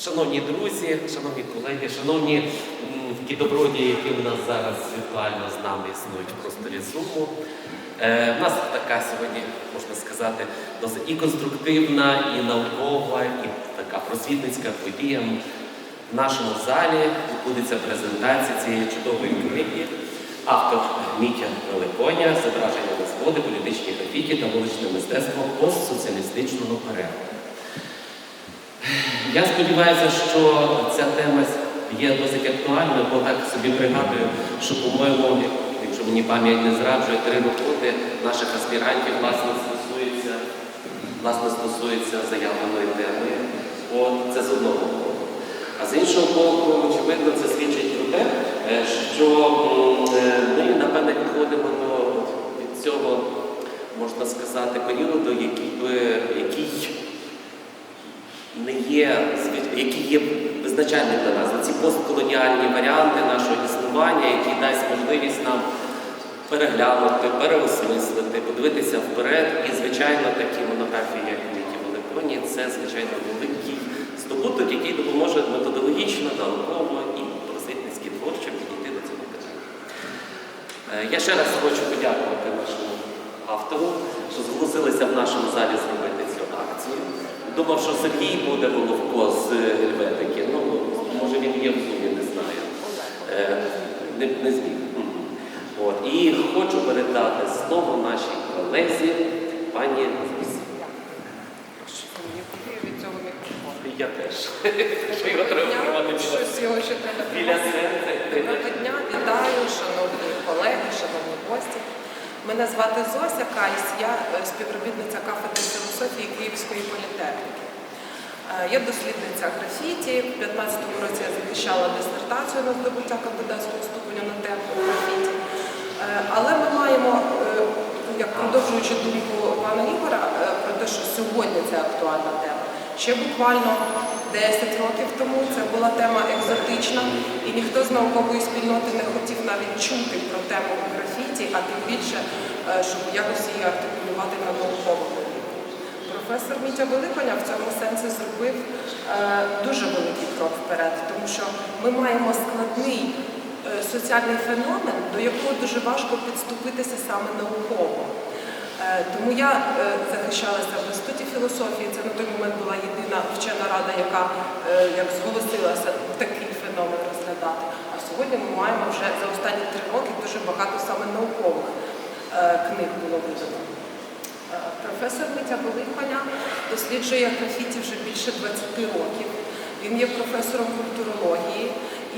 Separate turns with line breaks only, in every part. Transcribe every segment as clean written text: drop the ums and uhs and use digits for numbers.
Шановні друзі, шановні колеги, шановні ті добродії, які у нас зараз віртуально з нами існують в просторі Zoom. У нас така сьогодні, можна сказати, досить і конструктивна, і наукова, і така просвітницька подія. В нашому залі відбудеться презентація цієї чудової книги. Автор Митя Великоня «Зображення незгоди, політичні графіті та вуличне мистецтво постсоціалістичного періоду». Я сподіваюся, що ця тема є досить актуальною, бо так собі пригадую, що, по-моєму, якщо мені пам'ять не зраджує, 3 роботи наших аспірантів власне стосуються заявленої теми. Це з одного боку. А з іншого боку, очевидно, це свідчить про те, що ми, напевне, підходимо від цього, можна сказати, періоду, який є визначальним для нас. Ці постколоніальні варіанти нашого існування, які дасть можливість нам переглянути, переосмислити, подивитися вперед. І, звичайно, такі монографії, як Миті Великоні, це, звичайно, великий здобуток, який допоможе методологічно, науково і просвітницьки творчо підійти до цього питання. Я ще раз хочу подякувати нашому автору, що зголосилися в нашому залі зробити цю акцію. Думав, що Сергій буде Головко з Гельветики. Може він є в Зумі, не знаю. Не зміг. І хочу передати слово нашій колезі, пані Зусі.
Від цього мікрофону.
Я теж. Що його треба тримати біля серця.
Доброго дня, вітаю, шановні колеги, шановні гості. Мене звати Зося Кайсь, я співробітниця кафедри філософії Київської політехніки. Я дослідниця графіті. У 2015 році я захищала дисертацію на здобуття кандидатського ступеня на тему графіті. Але ми маємо, як продовжуючи думку пана Ігора, про те, що сьогодні це актуальна тема. Ще буквально 10 років тому це була тема екзотична, і ніхто з наукової спільноти не хотів навіть чути про тему графіті, а тим більше, щоб якось її артикулювати на науковому рівні. Професор Митя Великоня в цьому сенсі зробив дуже великий крок вперед, тому що ми маємо складний соціальний феномен, до якого дуже важко підступитися саме науково. Тому я захищалася в інституті філософії, це на той момент була єдина вчена рада, яка зголосилася такий феномен розглядати. А сьогодні ми маємо вже за останні 3 роки дуже багато саме наукових книг було видано. Професор Митя Великоня досліджує графіті вже більше 20 років. Він є професором культурології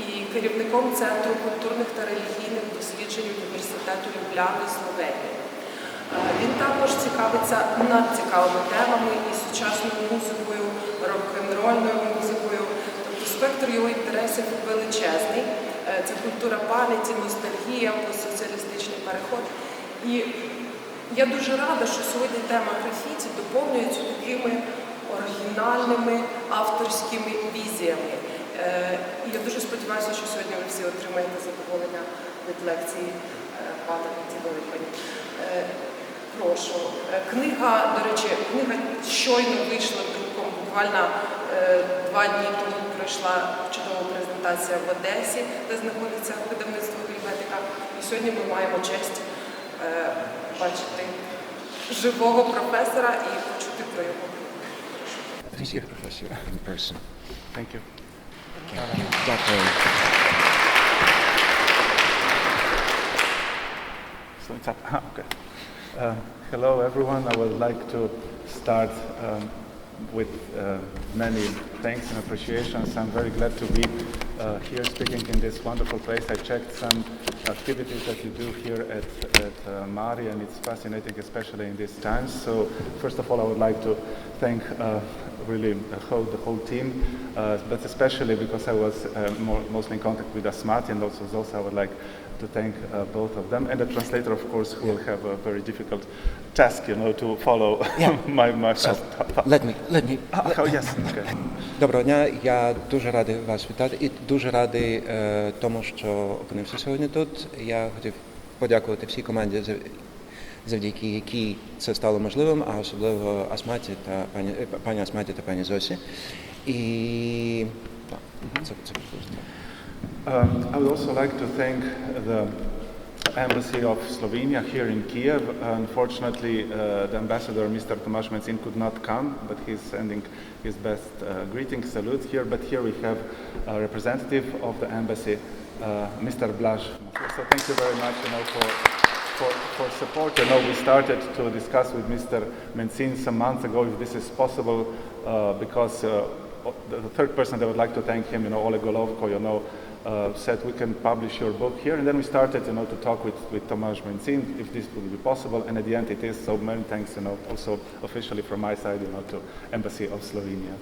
і керівником Центру культурних та релігійних досліджень університету Любляни, Словенії. Він також цікавиться надцікавими темами і сучасною музикою, рок-н-рольною музикою. Тобто спектр його інтересів величезний. Це культура пам'яті, ностальгія, постсоціалістичний переход. І я дуже рада, що сьогодні тема графіті доповнюється такими оригінальними авторськими візіями. І я дуже сподіваюся, що сьогодні ви всі отримаєте задоволення від лекції пана Митя Великоні. Прошу. Книга, до речі, щойно вийшла друком. Буквально 2 дні тому пройшла чудова презентація в Одесі, де знаходиться видавництво Гельветика. І сьогодні ми маємо честь бачити живого професора і почути про його.
Thank you, Professor, in person.
Thank you.
Дякую.
So it's up. Okay. Hello, everyone. I would like to start with many thanks and appreciations. I'm very glad to be here speaking in this wonderful place. I checked some activities that you do here at Mari, and it's fascinating, especially in these times. So first of all, I would like to thank really the whole team, but especially because I was mostly in contact with Asmati and also Zosa, I would like to thank both of them, and the translator, of course, who will have a very difficult task, to follow my
So, let me.
Yes, okay.
Доброго дня, я дуже радий вас вітати і дуже радий тому, що опинився сьогодні тут. Я хотів подякувати всій команді завдяки якій це стало можливим, а особливо Асматі та пані Асматі та пані Зосі. І це
I would also like to thank the Embassy of Slovenia here in Kiev. Unfortunately, the ambassador, Mr. Tomáš Mencin, could not come, but he's sending his best greeting salute here. But here we have a representative of the embassy, Mr. Blaž. So thank you very much, for support. We started to discuss with Mr. Mencin some months ago if this is possible, because the third person that I would like to thank him, Oleg Golovko, said we can publish your book here, and then we started, to talk with Tomáš Mencin if this would be possible, and at the end it is. So many thanks, also officially from my side, to Embassy of Slovenia.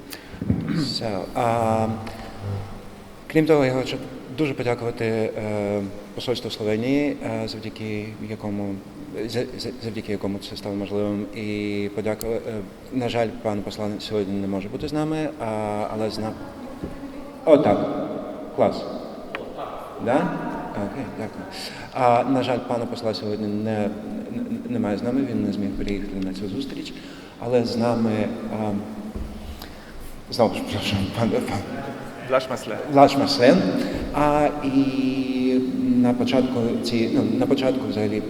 Крім того, я хочу дуже подякувати посольству Словенії, завдяки якому це стало можливим. І на жаль, пан посла сьогодні не може бути з нами, але так, клас. Да? Окей, дякую. На жаль, пана посла сьогодні немає з нами, він не зміг приїхати на цю зустріч, але з нами, знову ж прошу, пан Blaž Maslén. І на початку взагалі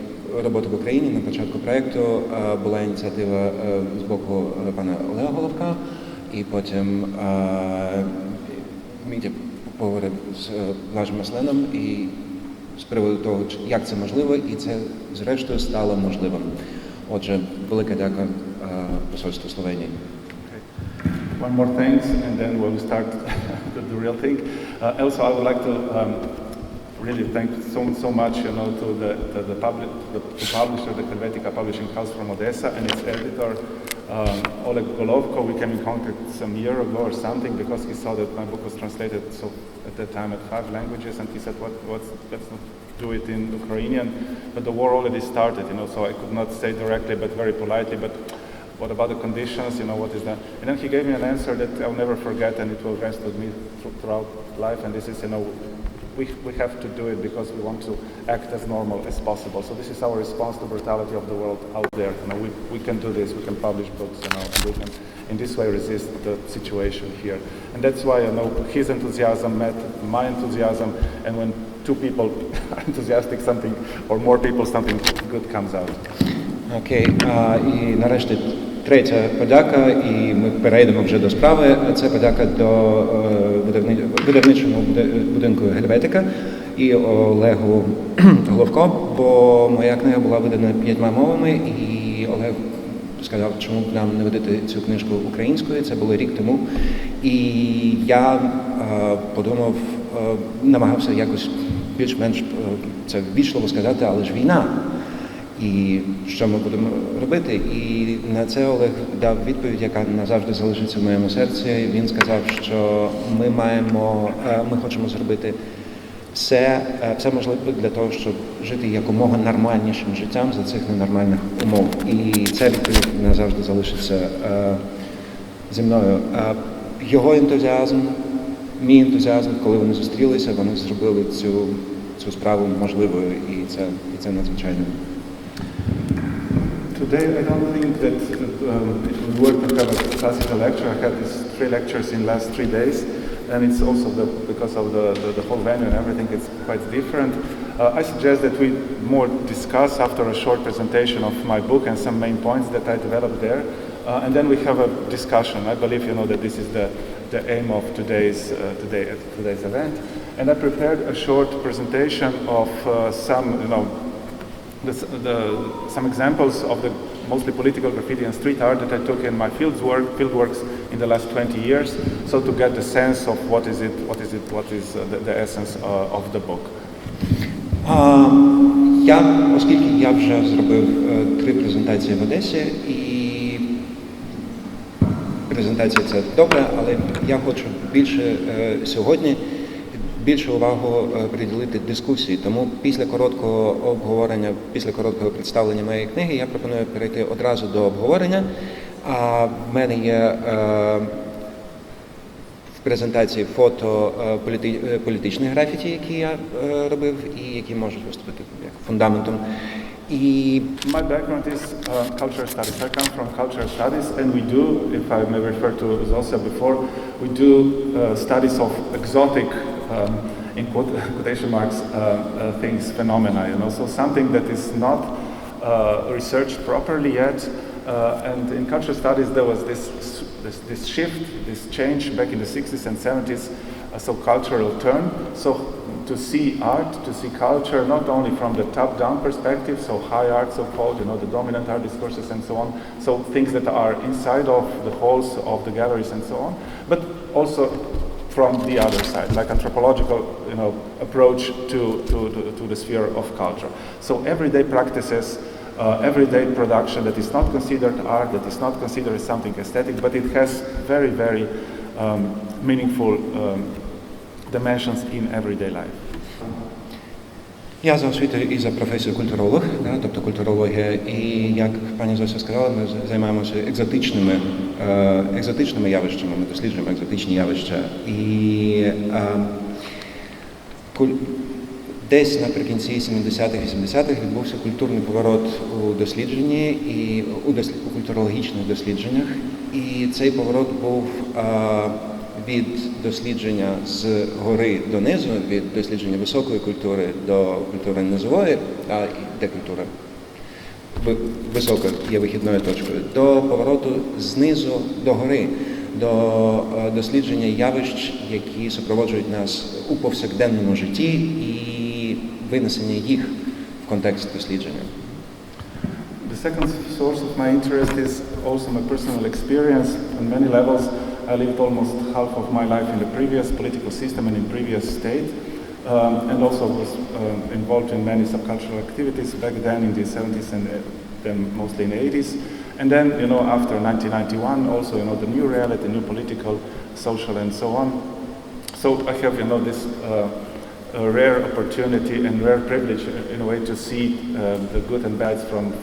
роботи в Україні, на початку проєкту була ініціатива з боку пана Олега Головка, і потім Митя поговорив з Blažem Maslénem і з приводу того, як це можливо, і це зрештою стало можливим. Отже, велика дяка посольству Словенії.
One more thanks, and then we'll start the real thing. Also, I would like to really thank so much, to the publisher, the Helvetica Publishing House from Odessa, and its editor, Oleg Golovko. We came in contact some year ago or something because he saw that my book was translated at that time at 5 languages, and he said, let's not do it in Ukrainian. But the war already started, so I could not say directly, but very politely, but what about the conditions, what is that? And then he gave me an answer that I'll never forget, and it will rest with me throughout life, and this is, we have to do it because we want to act as normal as possible. So this is our response to brutality of the world out there. We can do this, we can publish books, and we can in this way resist the situation here. And that's why, his enthusiasm met my enthusiasm, and when two people are enthusiastic, something, or more people, something good comes out.
Окей, і нарешті третя подяка, і ми перейдемо вже до справи. Це подяка до видавничому будинку Helvetica і Олегу Головко, бо моя книга була видана 5 мовами, і Олег сказав, чому б нам не видати цю книжку українською. Це було рік тому. І я подумав, намагався якось більш-менш це ввічливо сказати, але ж війна. І що ми будемо робити? І на це Олег дав відповідь, яка назавжди залишиться в моєму серці. Він сказав, що ми хочемо зробити все можливе для того, щоб жити якомога нормальнішим життям за цих ненормальних умов. І ця відповідь назавжди залишиться зі мною. Його ентузіазм, мій ентузіазм, коли вони зустрілися, вони зробили цю справу можливою, і це надзвичайно.
Today, I don't think that it would work to have a classical lecture. I had these 3 lectures in last 3 days, and it's also because of the whole venue and everything, it's quite different. I suggest that we more discuss after a short presentation of my book and some main points that I developed there, and then we have a discussion. I believe that this is the aim of today's event, and I prepared a short presentation of some examples of the mostly political graffiti and street art that I took in my fieldworks in the last 20 years, so to get the sense of what is the essence of the book.
Оскільки я вже зробив 3 презентації в Одесі, і презентація це добре, але я хочу сьогодні більше увагу приділити дискусії. Тому після короткого представлення моєї книги я пропоную перейти одразу до обговорення. В мене є в презентації фото політичних графіті, які я робив і які можуть виступити як фундаментом. І
My background is cultural studies. I come from cultural studies, and we do, if I may refer to Zosia before, we do studies of exotic, in quotation marks, things, phenomena, you know, so something that is not researched properly yet. And in cultural studies, there was this shift, this change back in the 60s and 70s, so cultural turn. So to see art, to see culture, not only from the top-down perspective, so high art, so-called, you know, the dominant art discourses and so on, so things that are inside of the halls of the galleries and so on, but also from the other side, like anthropological, you know, approach to the sphere of culture. So everyday practices, everyday production that is not considered art, that is not considered something aesthetic, but it has very, very meaningful dimensions in everyday life.
я за освітою і за професією культуролог, тобто культурологія, і як пані Зося сказала, ми займаємося екзотичними явищами, ми досліджуємо екзотичні явища. І десь наприкінці 70-х, 80-х відбувся культурний поворот у дослідженні і у культурологічних дослідженнях. І цей поворот був від дослідження з гори до низу, від дослідження високої культури до культури низової, де культура висока є вихідною точкою, до повороту знизу до гори, до дослідження явищ, які супроводжують нас у повсякденному житті і винесення їх в контекст дослідження.
The second source of my interest is also my personal experience on many levels. I lived almost half of my life in the previous political system and in previous state, and also was involved in many subcultural activities back then in the 70s and then mostly in the 80s. And then, you know, after 1991, also, you know, the new reality, new political, social, and so on. So I have, you know, this a rare opportunity and rare privilege in a way to see the good and bads from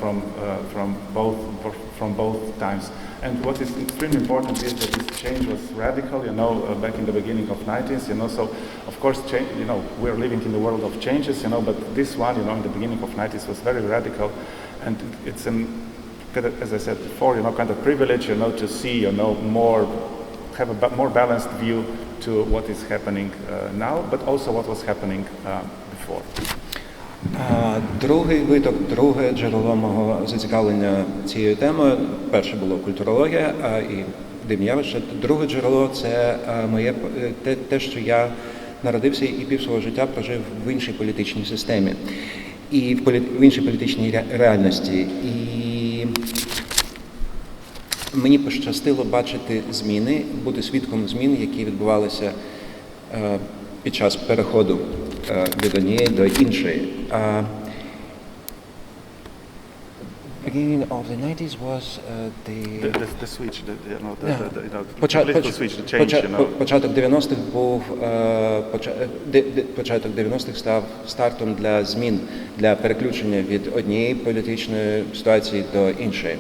both times. And what is extremely important is that this change was radical, you know, back in the beginning of 90s, you know, so of course, you know, we're living in the world of changes, you know, but this one, you know, in the beginning of 90s was very radical, and it's as I said before, you know, kind of privilege, you know, to see, you know, have a more balanced view to what is happening now, but also what was happening before.
Другий виток, друге джерело мого зацікавлення цією темою, перше було культурологія і дивні явища. Друге джерело – це те, що я народився і пів свого життя прожив в іншій політичній системі, і в іншій політичній реальності. І мені пощастило бачити зміни, бути свідком змін, які відбувалися під час переходу від однієї до іншої. Beginning of the 90s was
the switch, political switch, the change, you know.
Початок 90-х був початок 90-х став стартом для змін, для переключення від однієї політичної ситуації до іншої.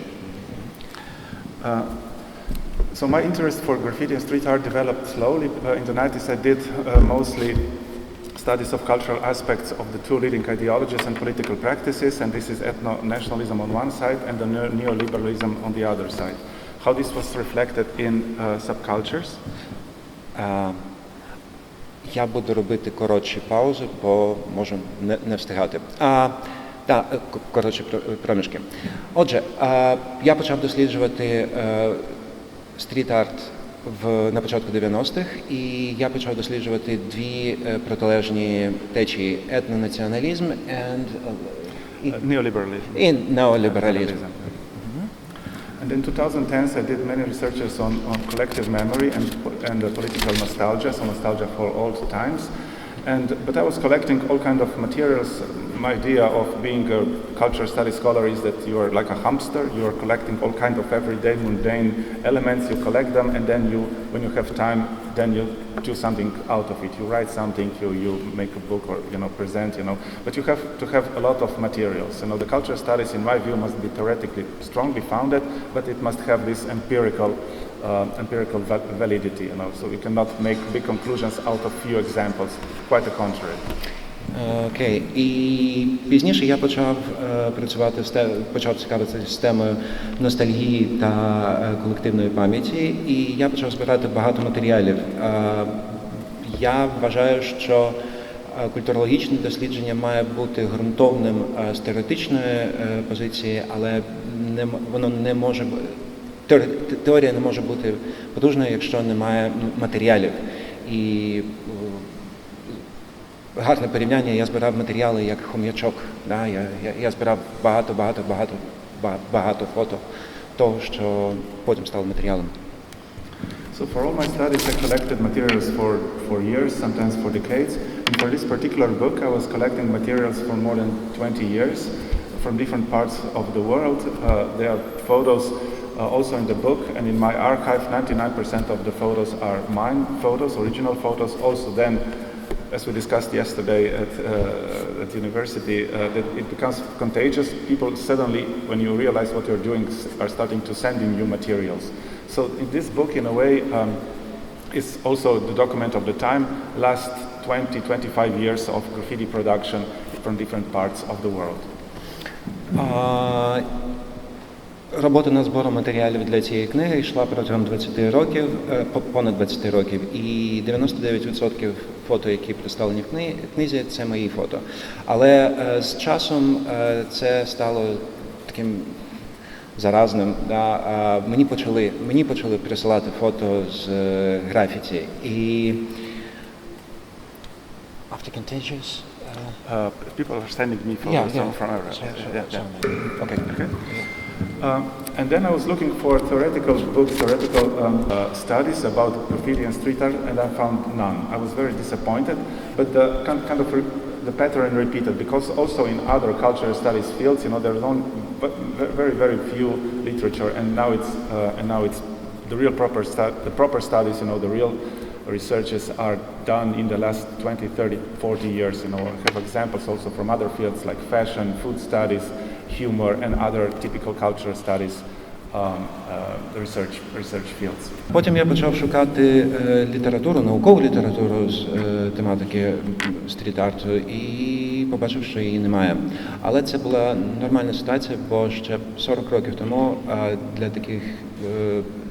So my interest for graffiti and street art developed slowly. In the 90s I did mostly studies of cultural aspects of the two leading ideologies and political practices, and this is ethno-nationalism on one side and the neoliberalism on the other side. How this was reflected in subcultures?
Я буду робити коротші паузи, бо можу не встигати. Коротші проміжки. Отже, я почав досліджувати стріт-арт на початку 90-х, і я почав досліджувати дві протилежні течії – етнонаціоналізм і неолібералізм.
And in 2010s I did many researches on collective memory and political nostalgia, so nostalgia for old times. But I was collecting all kind of materials. My idea of being a cultural studies scholar is that you are like a hamster. You are collecting all kind of everyday mundane elements. You collect them, and then when you have time, then you do something out of it. You write something. You make a book or present. But you have to have a lot of materials. The cultural studies, in my view, must be theoretically strongly founded, but it must have this empirical validity. So you cannot make big conclusions out of few examples. Quite the contrary.
Окей. І пізніше я почав почав цікавитися системою ностальгії та колективної пам'яті, і я почав збирати багато матеріалів. Я вважаю, що культурологічне дослідження має бути ґрунтовним з теоретичної позиції, але воно не може теорія не може бути потужною, якщо немає матеріалів. І гарне порівняння, я збирав матеріали як хом'ячок. Да? Я збирав багато фото того, що потім стало матеріалом.
So for all my studies, I collected materials for years, sometimes for decades. And for this particular book, I was collecting materials for more than 20 years from different parts of the world. There are photos also in the book, and in my archive, 99% of the photos are mine photos, original photos. Also then, as we discussed yesterday at university, that it becomes contagious. People suddenly, when you realize what you're doing, are starting to send in you materials. So in this book, in a way, is also the document of the time, last 20-25 years of graffiti production from different parts of the world.
Робота над збором матеріалів для цієї книги йшла протягом 20 років, понад 20 років, і 99% фото, які представлені в книзі, це мої фото. Але з часом це стало таким заразним. Да? Мені почали присилати фото з графіті. І after contagious,
people are sending me photos from
Okay.
And then I was looking for theoretical books, theoretical studies about graffiti and street art, and I found none. I was very disappointed, but the kind of the pattern repeated, because also in other cultural studies fields, there's only very few literature, and now it's the real proper studies, the real researches are done in the last 20, 30, 40 years. I have examples also from other fields like fashion, food studies, humor, and other typical cultural studies research fields.
Потім я почав шукати літературу, наукову літературу з тематики стріт-арту і побачив, що її немає. Але це була нормальна ситуація, бо ще 40 років тому для таких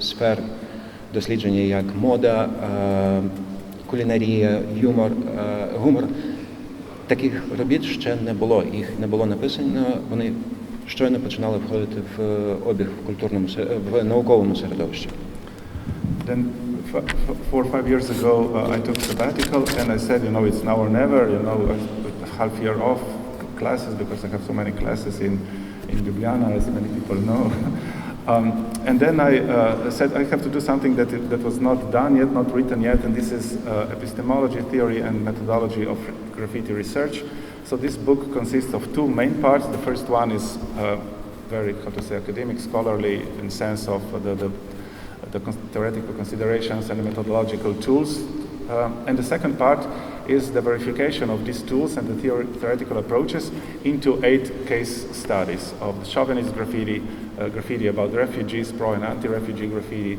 сфер дослідження, як мода, кулінарія, гумор, таких робіт ще не було, їх не було написано, вони щойно починали входити в обіг в науковому середовищі.
Then 4 or 5 years ago I took sabbatical and I said, it's now or never, half year off classes because I have so many classes in Ljubljana, as many people know. And then I said I have to do something that was not done yet, not written yet, and this is epistemology, theory, and methodology of graffiti research. So this book consists of two main parts. The first one is very, academic, scholarly in sense of the theoretical considerations and the methodological tools. And the second part is the verification of these tools and the theoretical approaches into 8 case studies of the chauvinist graffiti, graffiti about refugees, pro and anti-refugee graffiti,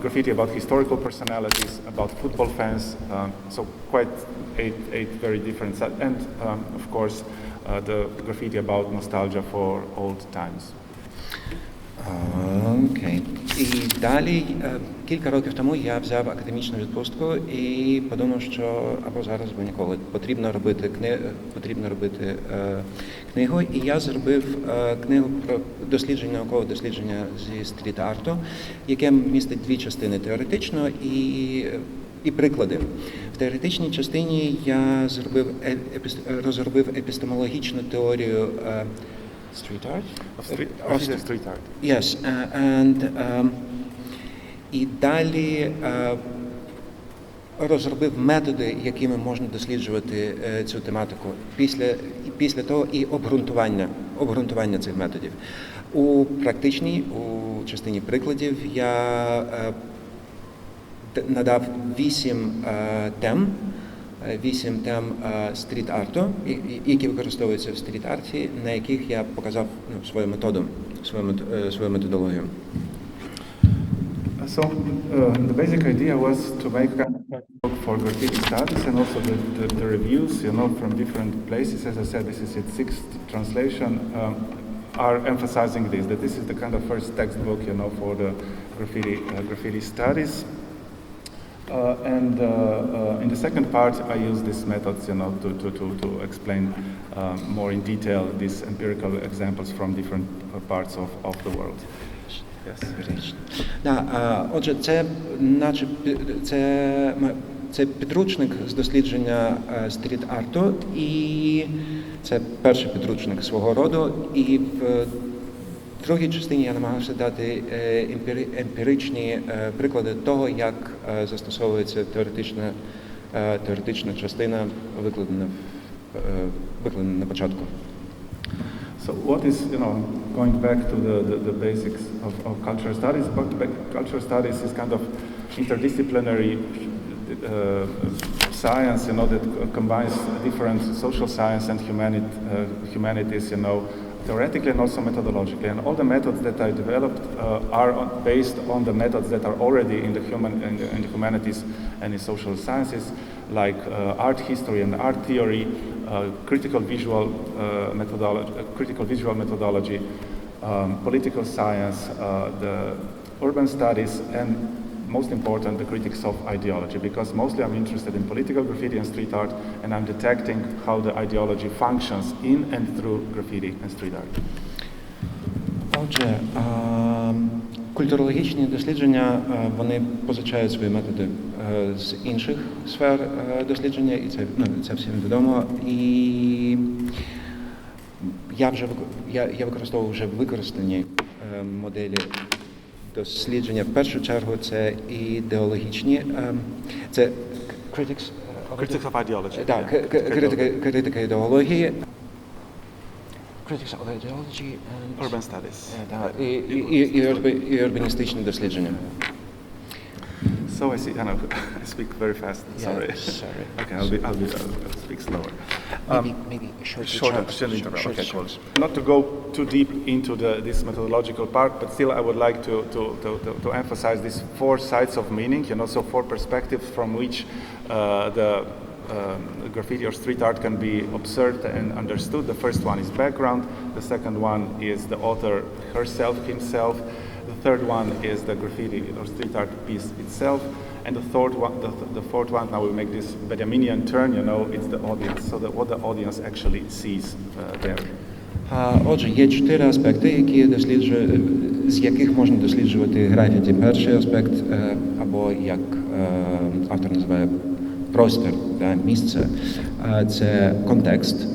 graffiti about historical personalities, about football fans, so quite 8 very different, and of course the graffiti about nostalgia for old times.
Окей. І далі, кілька років тому я взяв академічну відпустку і подумав, що або зараз, або ніколи потрібно робити книгу. І я зробив книгу про наукове дослідження зі стріт-арту, яке містить 2 частини: теоретично і приклади. В теоретичній частині я розробив епістемологічну теорію street art?
Street art.
Yes, і далі розробив методи, якими можна досліджувати цю тематику. Після того і обґрунтування цих методів. У частині прикладів я надав 8 тем стріт-арту, які використовуються в стріт-арті, на яких я показав свою методологію.
So the basic idea was to make a book for graffiti studies and also the reviews, from different places. As I said, this is its sixth translation, are emphasizing this, that this is the kind of first textbook, for the graffiti studies. And in the second part, I use these methods, to explain more in detail these empirical examples from different parts of the world. Yes.
Отже, це підручник з дослідження стріт-арту, і це перший підручник свого роду. І в другій частині я намагався дати емпіричні приклади того, як застосовується теоретична частина, викладена на початку.
So what is, going back to the basics of cultural studies, cultural studies is kind of interdisciplinary science, that combines different social science and humanities, theoretically and also methodologically. And all the methods that I developed are based on the methods that are already in the humanities and in social sciences, like art history and art theory, critical visual methodology, political science, the urban studies, and most important, the critics of ideology, because mostly I'm interested in political graffiti and street art, and I'm detecting how the ideology functions in and through graffiti and street art.
Отже, культурологічні дослідження, вони позичають свої методи з інших сфер дослідження, і це всім відомо. І я використовував вже використані моделі дослідження. В першу чергу це ідеологічні, це critics
Critics of ideology.
Так, критика ідеології. Critics of ideology and
Urban studies.
І урбаністичні дослідження.
So I see, I speak very fast. Sorry.
Sorry.
Okay, I'll speak slower.
Maybe
Shorter. Okay, cool. Not to go too deep into this methodological part, but still I would like to emphasize these four sides of meaning, so four perspectives from which the graffiti or street art can be observed and understood. The first one is background. The second one is the author herself, himself. The third one is the graffiti or street art piece itself. And the fourth one, now we make this Benjaminian turn, it's the audience. So what the audience actually sees there.
Отже, є чотири аспекти, з яких можна досліджувати графіті. Перший аспект, або як автор називає, простір, місце, це контекст,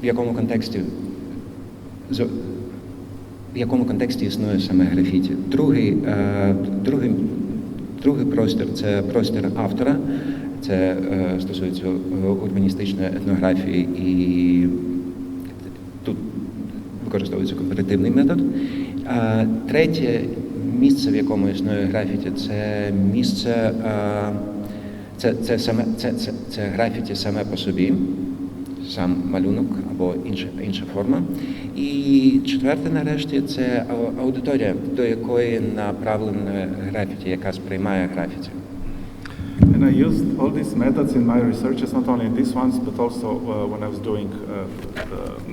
в якому контексті існує саме графіті. Другий простір – це простір автора, це стосується урбаністичної етнографії, і тут використовується компаративний метод. Третє місце, в якому існує графіті, це місце, це графіті саме по собі, сам малюнок або інша форма. І четверте, нарешті, це аудиторія, до якої направлене графіті, яка сприймає графіті.
And I used all these methods in my researches, not only in these ones, but also when I was doing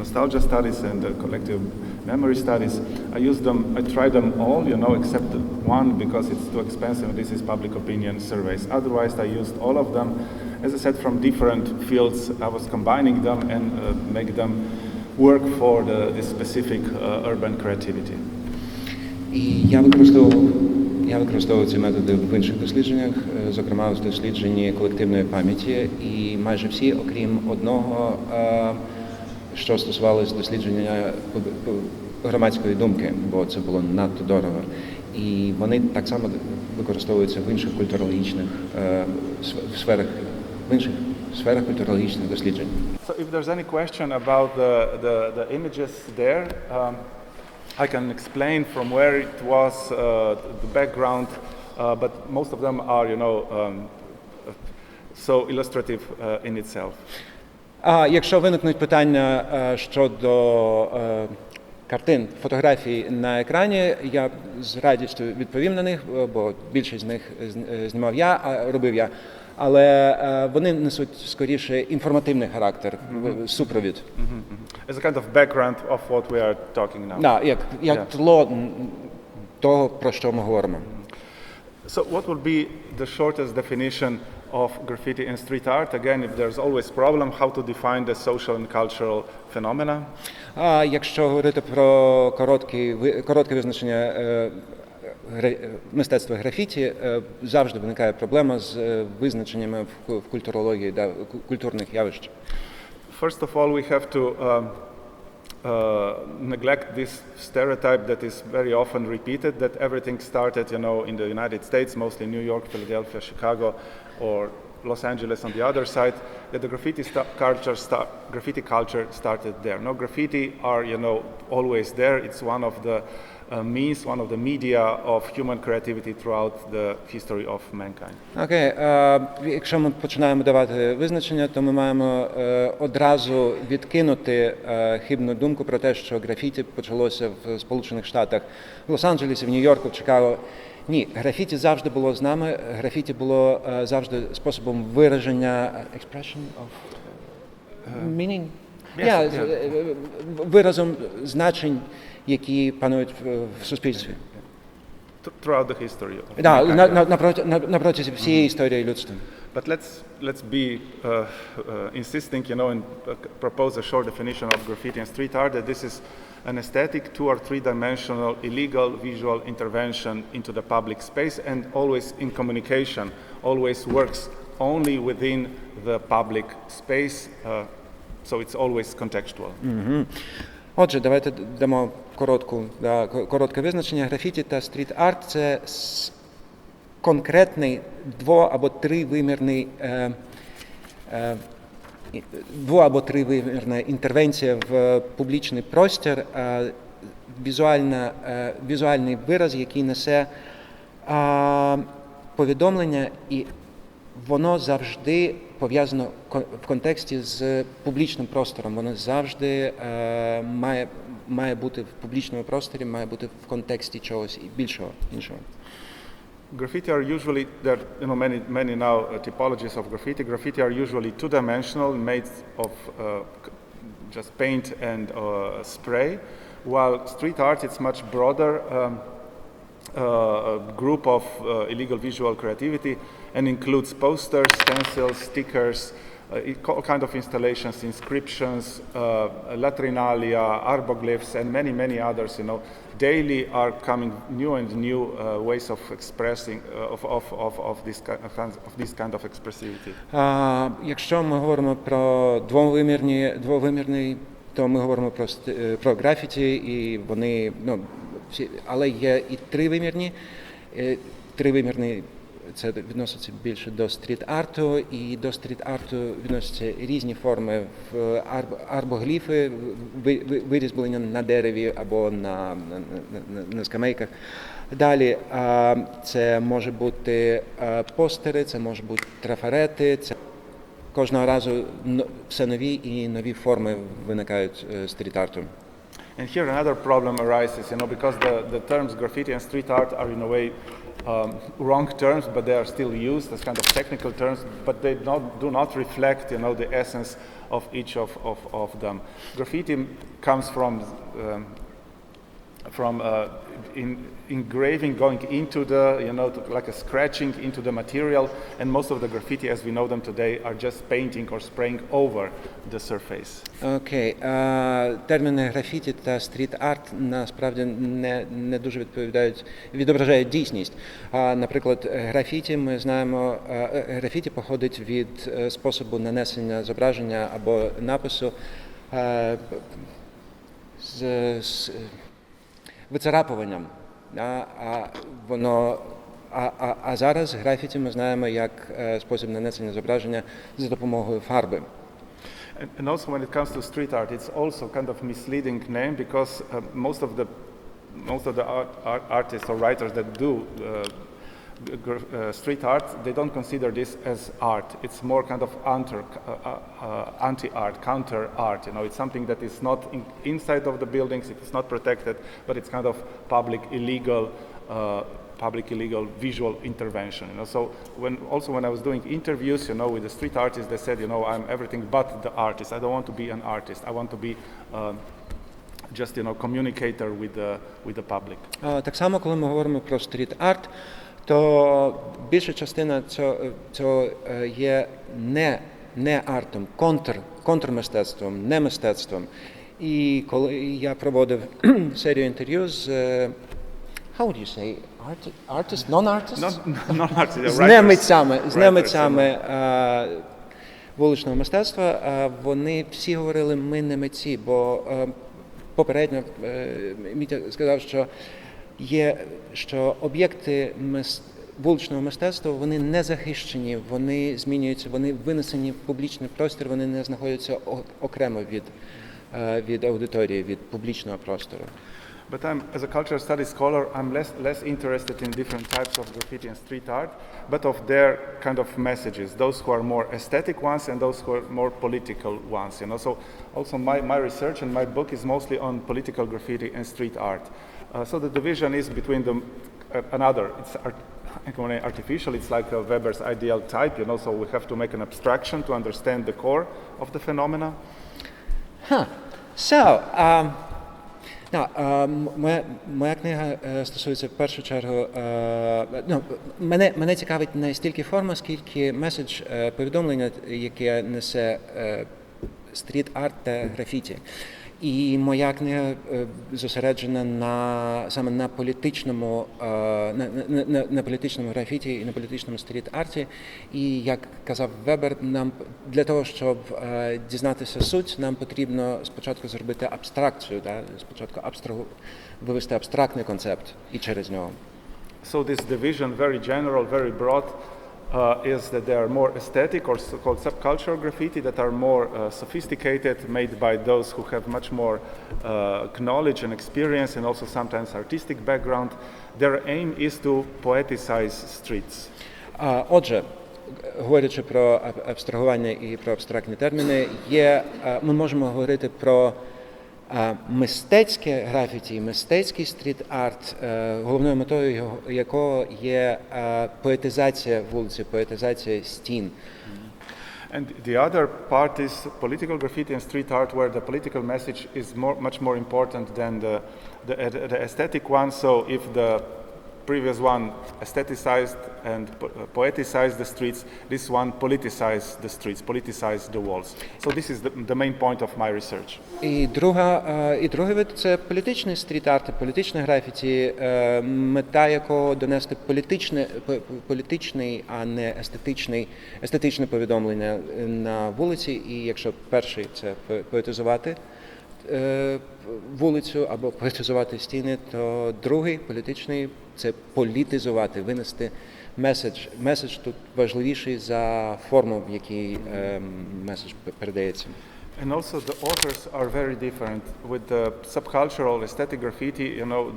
nostalgia studies and collective memory studies. I tried them all, except one because it's too expensive. This is public opinion surveys. Otherwise, I used all of them, as I said, from different fields. I was combining them and make them work for this specific urban creativity.
І я використовував ці методи в інших дослідженнях, зокрема в дослідженні колективної пам'яті, і майже всі, окрім одного, що стосувалося дослідження громадської думки, бо це було надто дорого. І вони так само використовуються в інших культурологічних сферах культурологічних досліджень.
So if there's any question about the images there, I can explain from where it was, the background, but most of them are, so illustrative in itself.
Якщо виникнуть питання щодо картин, фотографій на екрані, я з радістю відповім на них, бо більшість з них знімав я, робив я. Але вони несуть скоріше інформативний характер, супровід.
As a kind of background of what we are talking now.
Да, як тло того, про що ми говоримо.
So what would be the shortest definition of graffiti and street art? Again, if there's always problem, how to define the social and cultural phenomena?
А якщо говорити про коротке визначення мистецтва графіті, завжди виникає проблема з визначеннями в культурології, культурних явищ.
First of all, we have to neglect this stereotype that is very often repeated, that everything started, in the United States, mostly New York, Philadelphia, Chicago, or Los Angeles on the other side, that the graffiti culture started there. No, graffiti are, always there. It's one of the means, one of the media of human creativity throughout the history of mankind.
Окей, якщо ми починаємо давати визначення, то ми маємо одразу відкинути хибну думку про те, що графіті почалося в Сполучених Штатах, в Лос-Анджелесі, в Нью-Йорку, в Чикаго. Ні, графіті завжди було з нами, графіті було завжди способом вираження expression of meaning? Виразом значень, які панують в суспільстві.
Throughout the history of
mankind. На протязі всієї історії людства.
But let's be insisting, and propose a short definition of graffiti and street art, that this is an aesthetic 2- or 3-dimensional illegal visual intervention into the public space, and always in communication, always works only within the public space, so it's always contextual.
Отже, давайте дамо коротке визначення. Графіті та стріт-арт – це конкретний або тривимірна інтервенція в публічний простір, візуальний вираз, який несе повідомлення, і воно завжди пов'язано в контексті з публічним простором. Воно завжди має бути в публічному просторі, має бути в контексті чогось більшого, іншого.
Graffiti are usually, there are many now typologies of graffiti. Graffiti are usually 2-dimensional, made of just paint and spray, while street art it's much broader group of illegal visual creativity and includes posters, stencils, stickers, all kind of installations, inscriptions, latrinalia, arboglyphs, and many others. Daily are coming new and new ways of expressing of this kind of expressivity.
Якщо ми говоримо про двовимірний, то ми говоримо про графіті, і вони, але є і тривимірні. Тривимірний це відноситься більше до стріт-арту, і до стріт-арту відносяться різні форми, арбогліфи, вирізблення на дереві або на скамейках. Далі це може бути постери, це може бути трафарети, це кожного разу все нові і нові форми виникають стріт-арту.
And here another problem arises, because the terms graffiti and street art are in a way wrong terms, but they are still used as kind of technical terms, but they do not reflect, the essence of each of them. Graffiti comes from engraving, going into the, like a scratching into the material, and most of the graffiti as we know them today are just painting or spraying over the surface.
Окей. Терміни графіті та стріт-арт насправді не дуже відображають дійсність. Наприклад, графіті, ми знаємо, графіті походить від способу нанесення зображення або напису з вицарапуванням. А зараз графіті ми знаємо як спосіб нанесення зображення за допомогою фарби.
And also when it comes to street art, it's also kind of misleading name, because most of the artists or writers that do street art, they don't consider this as art. It's more kind of anti-art, counter-art. You know, it's something that is not inside of the buildings, it's not protected, but it's kind of public illegal visual intervention. You know, so when I was doing interviews, you know, with the street artists, they said, you know, I'm everything but the artist. I don't want to be an artist. I want to be just, you know, communicator with the public.
Так само, коли ми говоримо про стріт-арт, то більша частина цього є не артом, контрмистецтвом, не мистецтвом. І коли я проводив серію інтерв'ю з how would you say, artist, non-artists?
Non-artists,
З немитцями вуличного мистецтва, вони всі говорили, ми не митці, бо попередньо Митя сказав, що об'єкти вуличного мистецтва, вони не захищені, вони змінюються, вони винесені в публічний простір, вони не знаходяться окремо від аудиторії, від публічного простору.
But as a cultural studies scholar, I'm less interested in different types of graffiti and street art, but of their kind of messages, those who are more aesthetic ones and those who are more political ones. You know, so also my research and my book is mostly on political graffiti and street art. So the division is between them another. It's artificial. It's like a Weber's ideal type. You know, so we have to make an abstraction to understand the core of the phenomena. Моя книга стосується в першу чергу, мене цікавить не стільки форма, скільки меседж, повідомлення, яке несе стріт-арт та графіті. І моя книга зосереджена саме на політичному графіті і на політичному стріт-арті. І, як казав Вебер, нам для того, щоб дізнатися суть, нам потрібно спочатку зробити абстракцію, спочатку вивести абстрактний концепт і через нього. So this division, very general, very broad, is that they are more aesthetic or so-called subcultural graffiti that are more sophisticated, made by those who have much more knowledge and experience and also sometimes artistic background. Their aim is to poeticize streets.
Отже, говорячи про абстрагування і про абстрактні терміни, ми можемо говорити про мистецьке графіті, мистецький стріт-арт, головною метою якого є поетизація вулиці, поетизація стін.
And the other part is political graffiti and street art, where the political message is much more important than the aesthetic one. So if the previous one aestheticized and poeticized the streets, this one politicized the streets, politicized the walls. So this is the main point of my research.
І другий вид – це політичний стріт-арт, політичне графіті, мета якого донести політичний, а не естетичне повідомлення на вулиці. І якщо перший – це поетизувати вулицю або поетизувати стіни, то другий, політичний, це політизувати, винести меседж. Меседж тут важливіший за форму, в якій меседж передається.
And also the authors are very different. With the subcultural aesthetic graffiti, you know,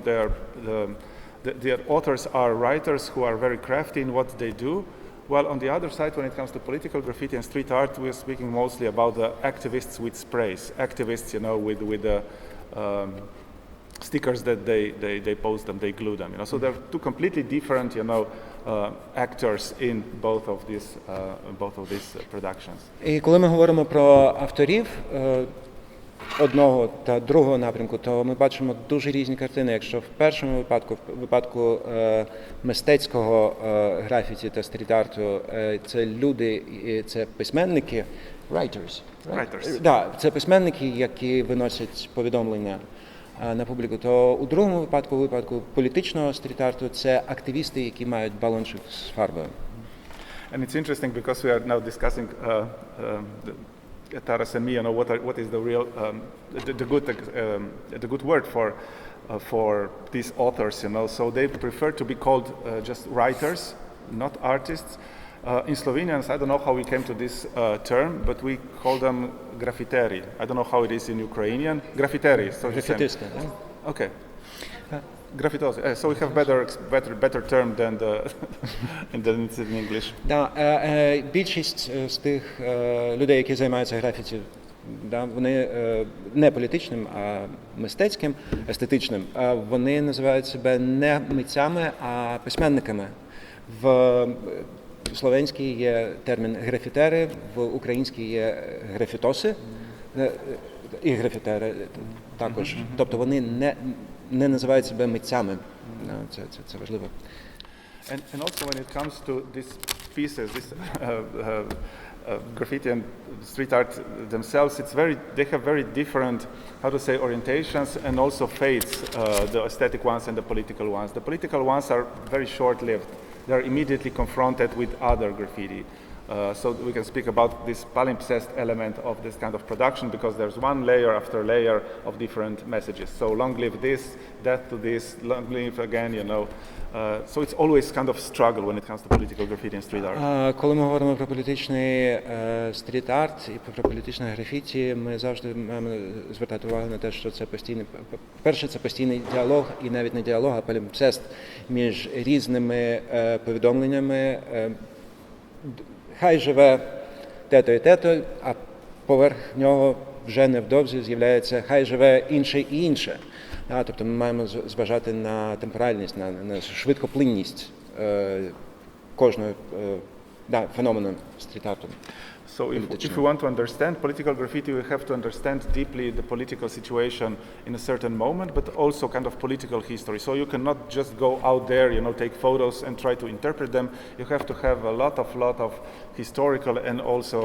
the authors are writers who are very crafty in what they do. While on the other side, when it comes to political graffiti and street art, we're speaking mostly about the activists with sprays. Activists, you know, with the stickers that they post them, they glue them. You know, so they're two completely different, you know, actors in both of these productions.
І коли ми говоримо про авторів одного та другого напрямку, то ми бачимо дуже різні картини. Якщо в першому випадку мистецького графіті та стріт-арту це люди, це письменники, writers. Да, це письменники, які виносять повідомлення на публіку, то у другому випадку політичного стріт-арту це активісти, які мають балончик з фарбою.
And it's interesting because we are now discussing Taras and me, you know, what is the real the good word for these authors, you know. So they prefer to be called just writers, not artists. In Slovenians, I don't know how we came to this term, but we call them graffiteri. I don't know how it is in Ukrainian. Graffiteri. So
Graffitista.
Okay. Graffitosi. So we have better term than it's in English.
Да, більшість з тих людей, які займаються графіті, да, вони не політичним, а мистецьким, естетичним, вони називають себе не митцями, а письменниками. В словенській є термін графітери, в українській є графітоси і графітери також. Тобто вони не називають себе митцями. Це важливо.
And also when it comes to these pieces, this graffiti and street art themselves, they have very different, how to say, orientations and also fates, the aesthetic ones and the political ones. The political ones are very short-lived. They are immediately confronted with other graffiti. So we can speak about this palimpsest element of this kind of production because there's one layer after layer of different messages. So long live this, death to this, long live again, you know. So it's always kind of struggle when it comes to political graffiti and street art.
Коли ми говоримо про політичний стріт-арт і про політичне графіті, ми завжди маємо звертати увагу на те, що це постійний, перше, це постійний діалог, і навіть не діалог, а палімпсест між різними повідомленнями. Хай живе тето і тето, а поверх нього вже невдовзі з'являється хай живе інше і інше. Тобто ми маємо зважати на темпоральність, на швидкоплинність кожного феномену стріт-арту.
So if we want to understand political graffiti, we have to understand deeply the political situation in a certain moment, but also kind of political history. So you cannot just go out there, you know, take photos and try to interpret them. You have to have a lot of historical and also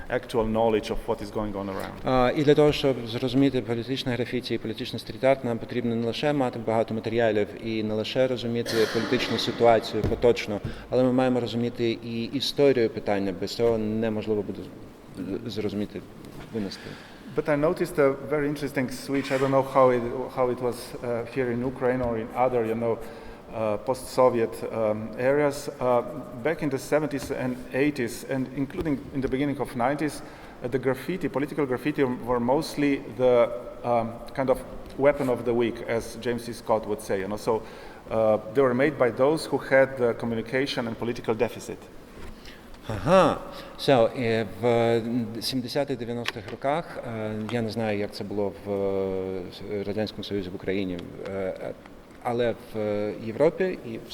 actual knowledge of what is going on around.
І для того, щоб зрозуміти політичне графіті і політичний стріт-арт, нам потрібно не лише мати багато матеріалів і не лише розуміти політичну ситуацію поточно, але ми маємо розуміти і історію питання. Без цього неможливо буде зрозуміти, винести.
But I noticed a very interesting switch. I don't know how it was here in Ukraine or in other, you know, post-Soviet areas. Back in the 70s and 80s, and including in the beginning of 90s, the graffiti, political graffiti, were mostly the kind of weapon of the week, as James C. Scott would say. You know, so they were made by those who had the communication and political deficit.
Ага, в 70-х-90-х роках, я не знаю, як це було в Радянському Союзі, в Україні, але в Європі і в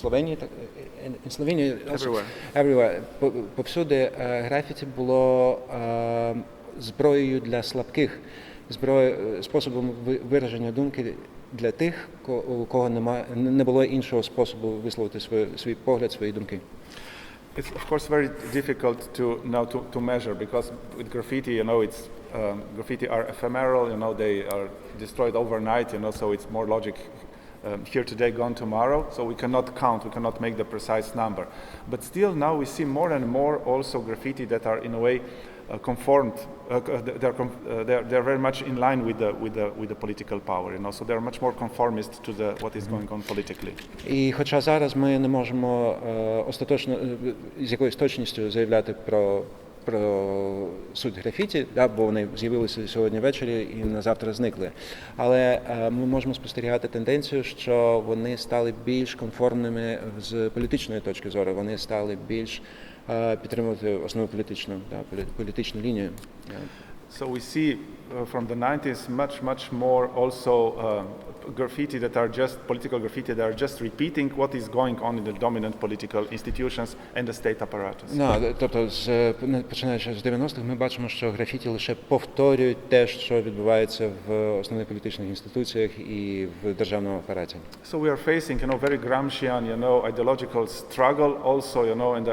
Словенії, everywhere, повсюди графіті було зброєю для слабких, способом вираження думки для тих, у кого не було іншого способу висловити свій погляд, свої думки.
It's of course very difficult to measure because with graffiti, you know, it's graffiti are ephemeral. You know, they are destroyed overnight. You know, so it's more logic. Here today, gone tomorrow. So we cannot count. We cannot make the precise number. But still, now we see more and more also graffiti that are in a way conformed. They're very much in line with the political power. You know, so they're much more conformist to what is going on politically.
І хоча зараз ми не можемо остаточно з якоюсь точністю заявляти про суть графіті, бо вони з'явилися сьогодні ввечері і на завтра зникли. Але ми можемо спостерігати тенденцію, що вони стали більш конформними з політичної точки зору, вони стали більш підтримувати основну політичну лінію.
So we see from the 90s much more also graffiti that are just political graffiti that are just repeating what is going on in the dominant political institutions and the state apparatus.
Тобто, починаючи з 90-х, ми бачимо, що графіті лише повторюють те, що відбувається в основних політичних інституціях і в державному апараті.
So we are facing, you know, very Gramscian, you know, ideological struggle also, you know, and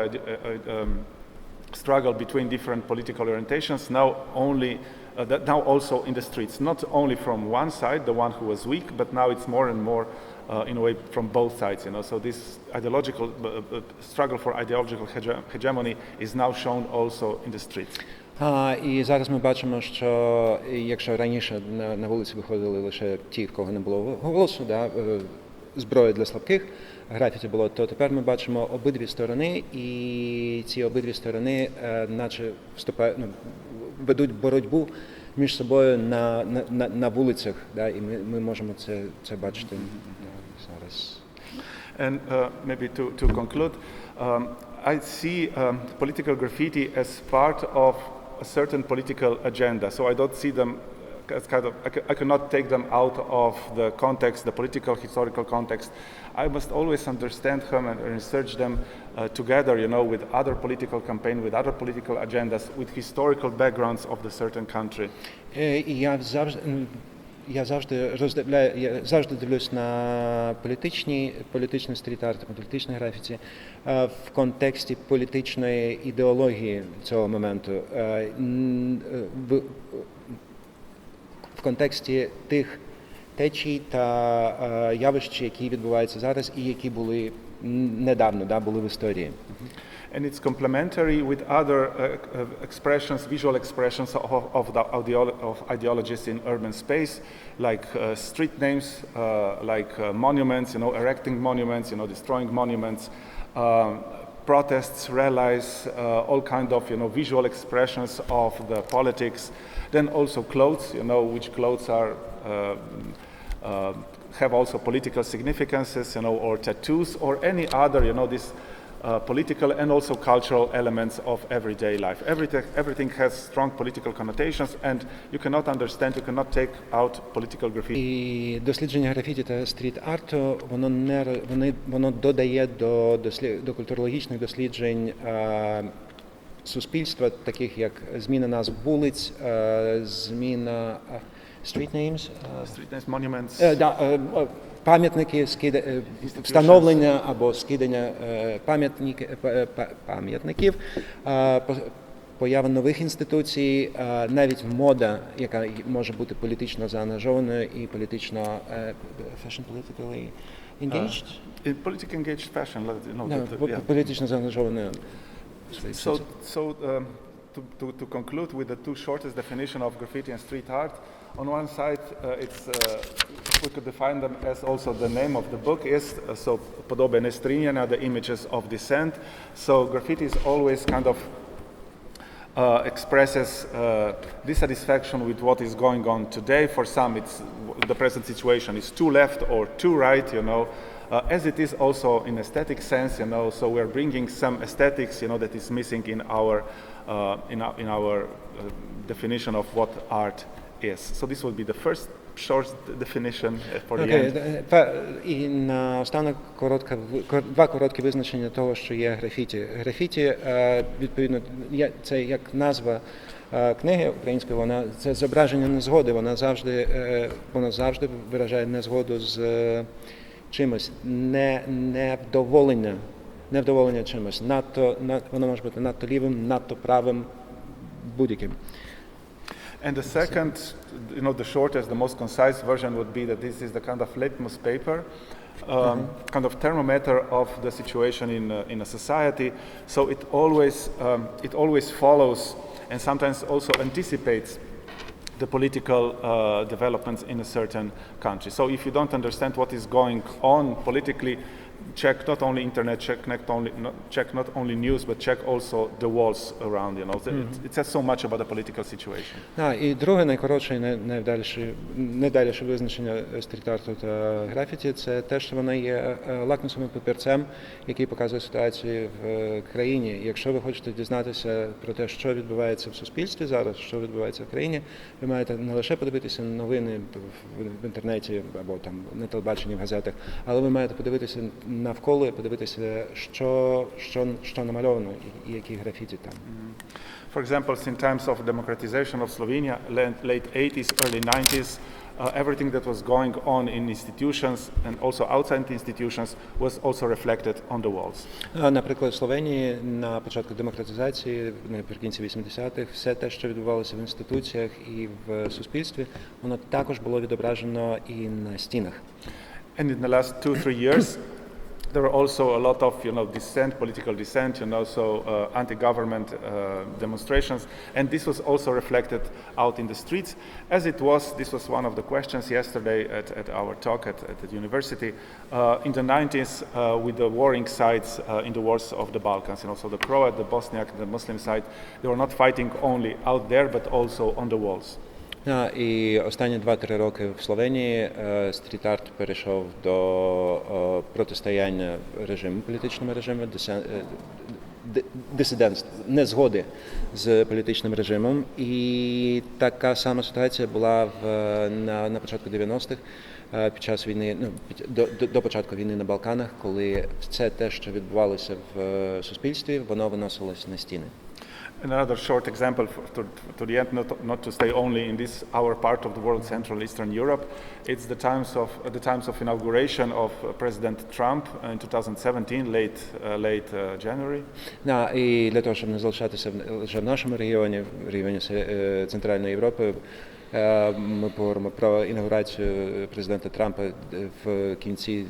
struggle between different political orientations now also in the streets, not only from one side, the one who was weak, but now it's more and more in a way from both sides, you know. So this ideological struggle for ideological hegemony is now shown also in the streets.
І зараз ми бачимо, що якщо раніше на вулиці виходили лише ті, в кого не було голосу, зброя для слабких, графіті було, то тепер ми бачимо обидві сторони, і ці обидві сторони наче ведуть боротьбу між собою на вулицях, да, і ми можемо це бачити зараз.
And maybe to conclude, I see political graffiti as part of a certain political agenda. So I don't see them as kind of, I cannot take them out of the context, the political, historical context. I must always understand them and research them together, you know, with other political campaigns, with other political agendas, with historical backgrounds of the certain country.
Я завжди дивлюсь на політичний стріт-арт, політичне графіті в контексті політичної ідеології цього моменту, в контексті тих течій та явищ, які відбуваються зараз і які були недавно, були в історії.
And it's complementary with other expressions, visual expressions of ideologies in urban space, like street names, like monuments, you know, erecting monuments, you know, destroying monuments, protests, rallies, all kind of, you know, visual expressions of the politics. Then also clothes, you know, which clothes are have also political significances, you know, or tattoos, or any other, you know, this political and also cultural elements of everyday life. Everything has strong political connotations, and you cannot understand, you cannot take out political graffiti.
І дослідження графіті та стріт-арту, воно додає до культурологічних досліджень суспільства, таких як зміна назв вулиць, зміна street names,
Monuments.
Пам'ятники, встановлення або скидання пам'ятників, поява нових інституцій, навіть мода, яка може бути політично заангажованою і політично politically engaged?
Politically engaged fashion, no,
політично заангажованою.
To conclude with the two shortest definition of graffiti and street art, on one side, we could define them as also the name of the book is, so podobe nestrinjanja, the images of dissent. So graffiti is always kind of expresses dissatisfaction with what is going on today. For some, it's the present situation is too left or too right, you know. As it is also in aesthetic sense, you know, so we're bringing some aesthetics, you know, that is missing in our definition of what art is. So this will be the first short definition for the end.
І наостанок два короткі визначення того, що є графіті. Графіті, відповідно, це як назва книги української, це зображення незгоди, воно завжди виражає незгоду з чимось, невдоволення чимось, воно може бути надто лівим, надто правим, будь-яким.
And the second, you know, the shortest, the most concise version would be that this is the kind of litmus paper, kind of thermometer of the situation in a society. So it always follows and sometimes also anticipates the political developments in a certain country. So if you don't understand what is going on politically, check not only internet, check not only news, but check also the walls around, you know. It says so much about the political situation.
І друге, найкоротше і найдальше визначення стріт-арту та графіті, це те, що воно є лакмусовим папірцем, який показує ситуацію в країні. Якщо ви хочете дізнатися про те, що відбувається в суспільстві зараз, що відбувається в країні, ви маєте не лише подивитися новини в інтернеті або там на телебаченні, в газетах, але ви маєте подивитися навколо, подивитися, що намальовано і які графіті там.
For example, in times of democratization of Slovenia, late 80s, early 90s, everything that was going on in institutions and also outside institutions was also reflected on the walls.
Наприклад, в Словенії на початку демократизації, наприкінці 80-х, все те, що відбувалося в інституціях і в суспільстві, воно також було відображено і на стінах.
And in the last 2-3 years, there were also a lot of, you know, dissent, political dissent, you know, so anti-government demonstrations, and this was also reflected out in the streets, as it was. This was one of the questions yesterday at our talk at the university. In the 90s, with the warring sides in the wars of the Balkans, you know, so the Croat, the Bosniak, the Muslim side, they were not fighting only out there, but also on the walls.
І останні 2-3 роки в Словенії стріт-арт перейшов до протистояння режиму, політичному режиму, дисидентства, незгоди з політичним режимом. І така сама ситуація була на початку 90-х, під час війни, до початку війни на Балканах, коли все те, що відбувалося в суспільстві, воно виносилось на стіни.
Another short example to the end, not to stay only in this our part of the world, Central Eastern Europe. It's the times of inauguration of President Trump in 2017, late January.
І для того, щоб не залишатися лише в нашому регіоні, в регіоні Центральної Європи, ми поговоримо про інаугурацію президента Трампа в кінці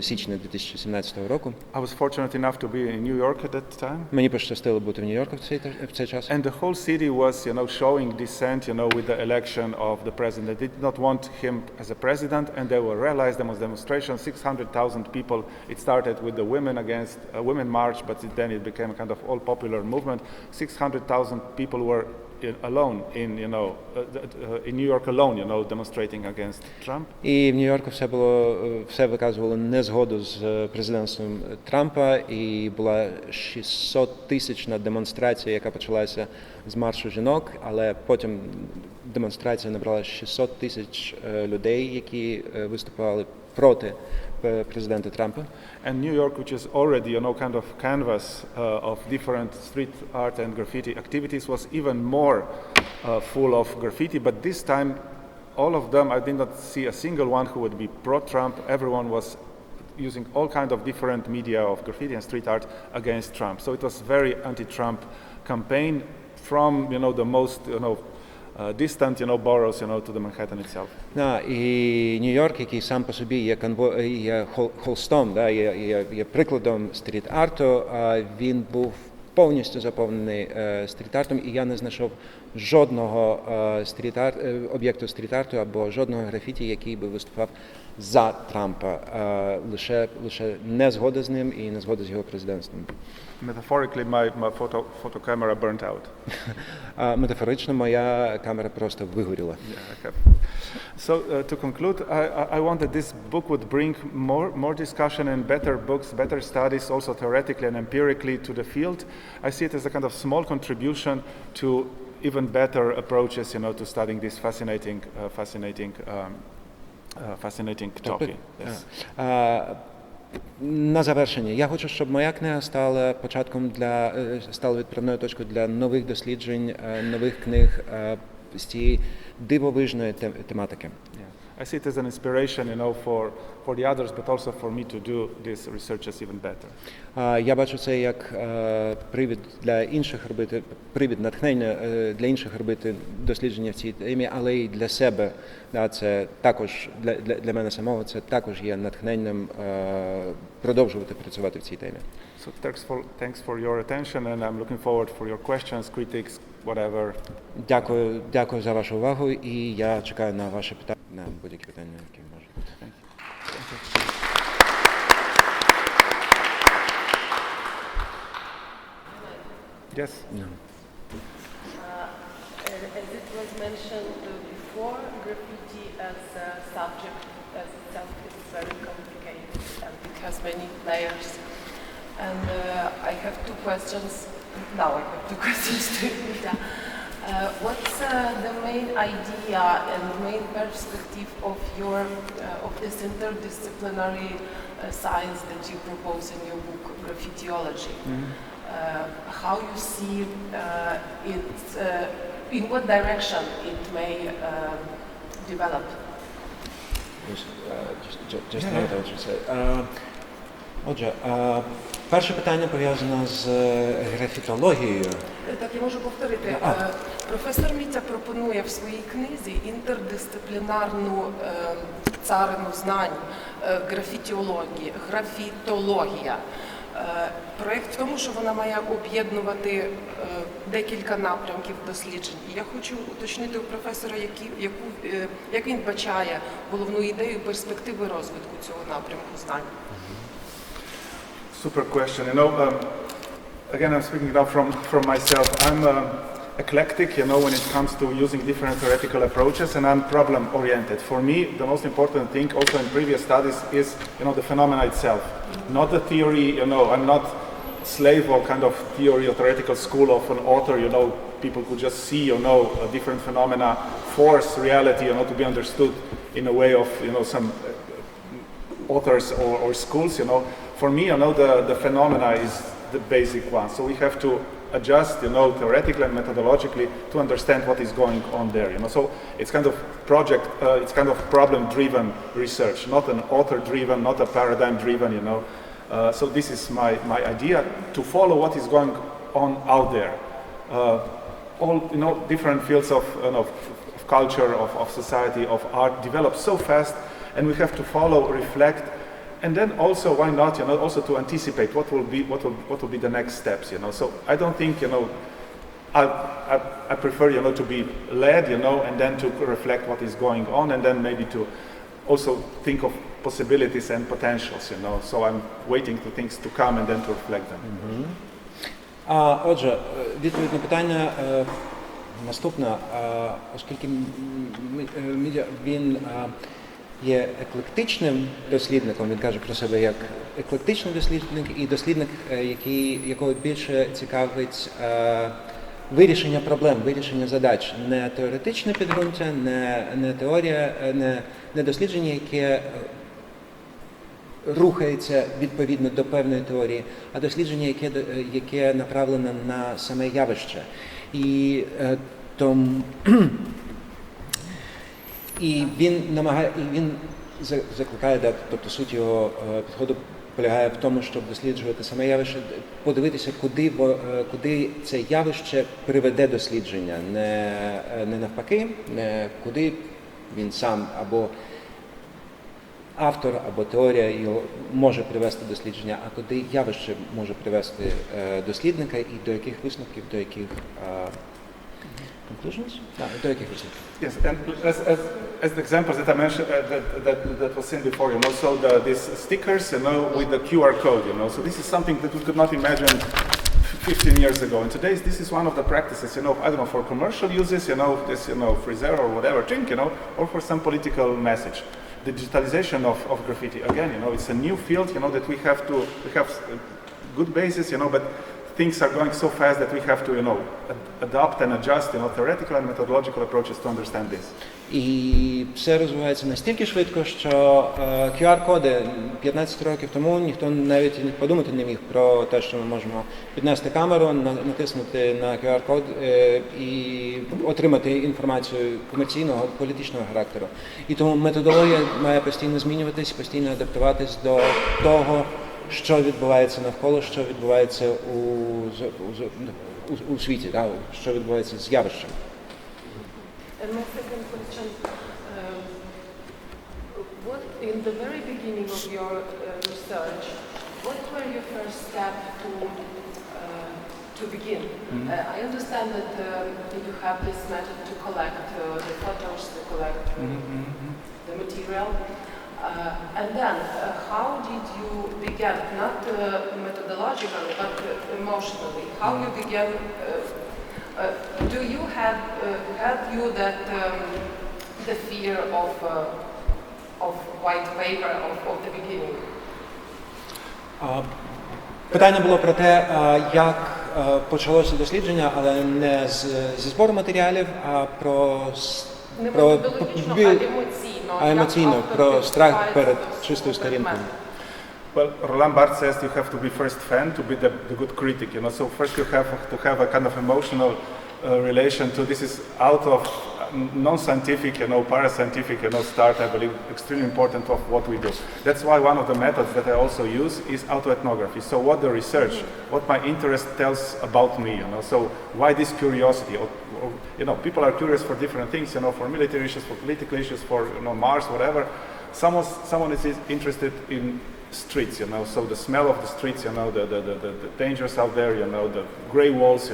січня 2017 року.
I was fortunate enough to be in New York at that time.
Мені пощастило бути в Нью-Йорку в цей час.
And the whole city was, showing dissent, with the election of the president. They did not want him as a president, and they were realized there was demonstration, 600,000 people. It started with the women against a women march, but then it became a kind of all popular movement. 600,000 people were alone in New York alone, demonstrating against Trump.
І в Нью-Йорку все виказувало незгоду з президентством Трампа, і була 600-тисячна демонстрація, яка почалася з маршу жінок, але потім демонстрація набрала 600 тисяч людей, які виступали проти президента Трампа.
And New York, which is already, kind of canvas of different street art and graffiti activities, was even more full of graffiti. But this time, all of them, I did not see a single one who would be pro-Trump. Everyone was using all kinds of different media of graffiti and street art against Trump. So it was very anti-Trump campaign from, the most, distant, boroughs, to the Manhattan itself.
І Нью-Йорк, який сам по собі є холстом, є прикладом стріт-арту, він був повністю заповнений стріт-артом, і я не знайшов жодного об'єкту стріт-арту або жодного графіті, який би виступав за Трампа, лише не згода з ним і не згода з його президентством.
Metaphorically, my photo camera burnt out.
Метафорично, моя камера просто вигоріла.
Yeah, so to conclude, I want that this book would bring more discussion and better books, better studies, also theoretically and empirically to the field. I see it as a kind of small contribution to even better approaches, to studying this fascinating topic. Yes.
На завершення, я хочу, щоб моя книга стала відправною точкою для нових досліджень, нових книг з цієї дивовижної тематики.
I see it as an inspiration, for the others, but also for me to do these researches even better.
Я бачу це як привід для інших робити, натхнення для інших робити дослідження в цій темі, але й для себе. Це також для мене самого це також є натхненням продовжувати працювати в цій темі.
So thanks for your attention, and I'm looking forward for your questions, critics, whatever.
Дякую за вашу увагу, і я чекаю на ваші питання, на будь-які питання, які можуть бути.
Yes.
No.
As it was mentioned before, graffiti as a subject as itself is very complicated and it has many layers. And I have two questions. Now I have two questions to Mitja. What's the main idea and the main perspective of this interdisciplinary science that you propose in your book, Graffitiology? How you see in what direction it may develop?
Just know what you say. Отже, перше питання пов'язано з графітологією.
Так, я можу повторити. Професор Митя пропонує в своїй книзі інтердисциплінарну царину знань графітологія. Проєкт в тому, що вона має об'єднувати декілька напрямків досліджень. І я хочу уточнити у професора, як він бачає головну ідею перспективи розвитку цього напрямку знань.
Super question. Again, I'm speaking now from myself. eclectic, when it comes to using different theoretical approaches, and I'm problem-oriented. For me, the most important thing, also in previous studies, is, the phenomena itself, not the theory. I'm not slave of kind of theory or theoretical school of an author. People could just see, different phenomena, force reality, to be understood in a way of, some authors or schools. For me, the phenomena is the basic one. So we have to adjust, theoretically and methodologically to understand what is going on there. So it's kind of it's kind of problem-driven research, not an author-driven, not a paradigm-driven. So this is my idea, to follow what is going on out there. All different fields of culture, of society, of art develop so fast, and we have to follow, reflect. And then also, why not, also to anticipate what will be the next steps, So I don't think, I prefer, to be led, and then to reflect what is going on, and then maybe to also think of possibilities and potentials, So I'm waiting for things to come and then to reflect them.
Отже, відповідь на питання наступна. Оскільки Митя, він є еклектичним дослідником, він каже про себе як еклектичний дослідник і дослідник, якого більше цікавить вирішення проблем, вирішення задач. Не теоретичне підґрунтя, не теорія, не дослідження, яке рухається відповідно до певної теорії, а дослідження, яке направлене на саме явище. І він закликає, тобто суть його підходу полягає в тому, щоб досліджувати саме явище, подивитися, куди це явище приведе дослідження, не навпаки, не куди він сам або автор або теорія його може привести дослідження, а куди явище може привести дослідника і до яких висновків, до яких conclusions? До яких висновків?
Yes, and as the examples that I mentioned, that was seen before, so these stickers, with the QR code, so this is something that we could not imagine 15 years ago. And today, this is one of the practices, I don't know, for commercial uses, this, freezer or whatever drink, or for some political message. The digitalization of graffiti, again, it's a new field, that we have good basis, but things are going so fast that we have to, adopt and adjust, theoretical and methodological approaches to understand this.
І все розвивається настільки швидко, що QR-коди 15 років тому ніхто навіть не подумати не міг про те, що ми можемо піднести камеру, натиснути на QR-код і отримати інформацію комерційного, політичного характеру. І тому методологія має постійно змінюватись, постійно адаптуватись до того, що відбувається навколо, що відбувається у світі, що відбувається з явищем.
And my second question, what in the very beginning of your research, what were your first steps to begin? I understand that you have this method to collect the photos, to collect the material, and then how did you begin, not methodologically, but emotionally? How you began? Do you have that the fear of white paper of the beginning?
Питання було про те, як почалося дослідження, але не зі збору матеріалів, а про емоційно, про страх перед чистою сторінкою.
Well, Roland Barthes says you have to be first fan to be the good critic, So first you have to have a kind of emotional relation to this is out of non-scientific, parascientific, start, I believe, extremely important of what we do. That's why one of the methods that I also use is autoethnography. So what the research, what my interest tells about me, So why this curiosity? Or, people are curious for different things, for military issues, for political issues, for, Mars, whatever. Someone is interested in streets, So the smell of the streets, the dangers out there, the gray walls,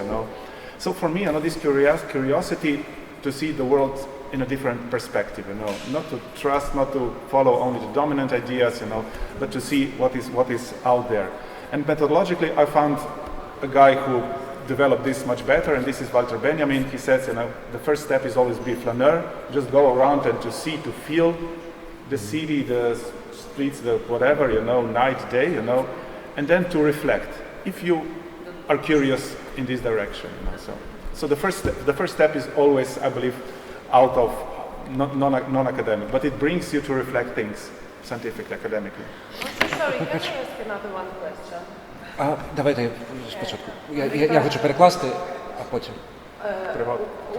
So for me, this curiosity to see the world in a different perspective, not to trust, not to follow only the dominant ideas, but to see what is out there. And methodologically, I found a guy who developed this much better, and this is Walter Benjamin. He says, the first step is always be flaneur, just go around and to see, to feel the city, the streets, the whatever, night, day, and then to reflect. If you are curious in this direction, So the first step is always, I believe, out of non-academic, but it brings you to reflect things scientifically, academically.
Sorry, can I ask another one question?
Давайте спочатку. Я хочу перекласти, а потім.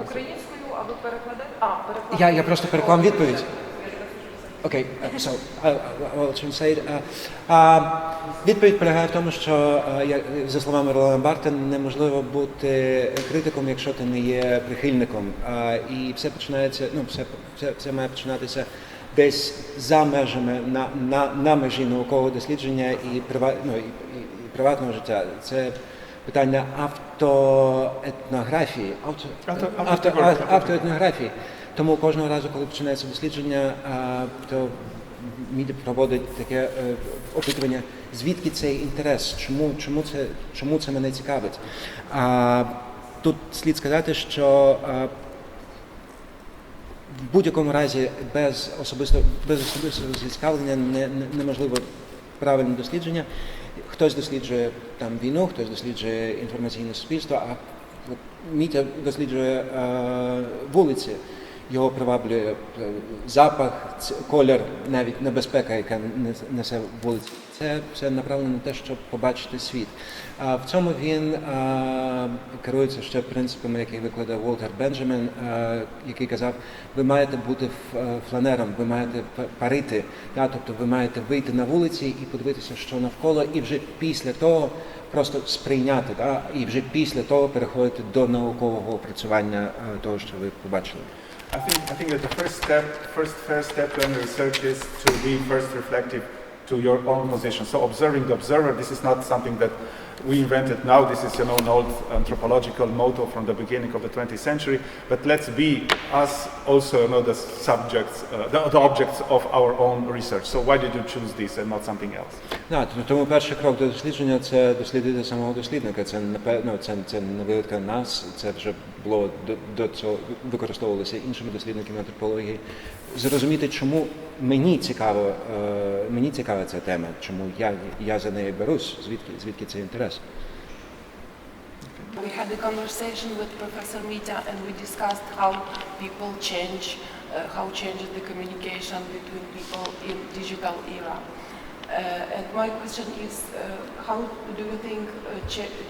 Українською або перекладати?
Я просто переклам відповідь. Окей, so I'll translate. Відповідь полягає в тому, що, за словами Ролана Барта, неможливо бути критиком, якщо ти не є прихильником. І все починається, все має починатися десь за межами, на межі наукового дослідження і приватного життя. Це питання автоетнографії. Тому кожного разу, коли починається дослідження, то Мітя проводить таке опитування, звідки цей інтерес, чому це мене цікавить. Тут слід сказати, що в будь-якому разі без особистого зацікавлення неможливо правильне дослідження. Хтось досліджує війну, хтось досліджує інформаційне суспільство, а Мітя досліджує вулиці. Його приваблює запах, колір, навіть небезпека, яка несе вулиці. Це все направлено на те, щоб побачити світ. В цьому він керується ще принципами, які викладав Волтер Бенджамін, який казав, ви маєте бути фланером, ви маєте парити, тобто ви маєте вийти на вулиці і подивитися, що навколо, і вже після того просто сприйняти, і вже після того переходити до наукового опрацювання того, що ви побачили.
I think that the first step to any research is to be first reflective to your own position. So observing the observer, this is not something that we invented now. This is an old anthropological motto from the beginning of the 20th century. But let's be us also the subjects, the objects of our own research. So why did you choose this and not something else?
Тому перший крок до дослідження – це дослідити самого дослідника. Це не вигадка нас, це вже було до цього використовувалося іншими дослідниками антропології. Зрозуміти, чому мені цікава ця тема, чому я за неї берусь, звідки цей інтерес.
We had a conversation with Professor Mitja and we discussed how people change, how changes the communication between people in digital era. And my question is, how do you think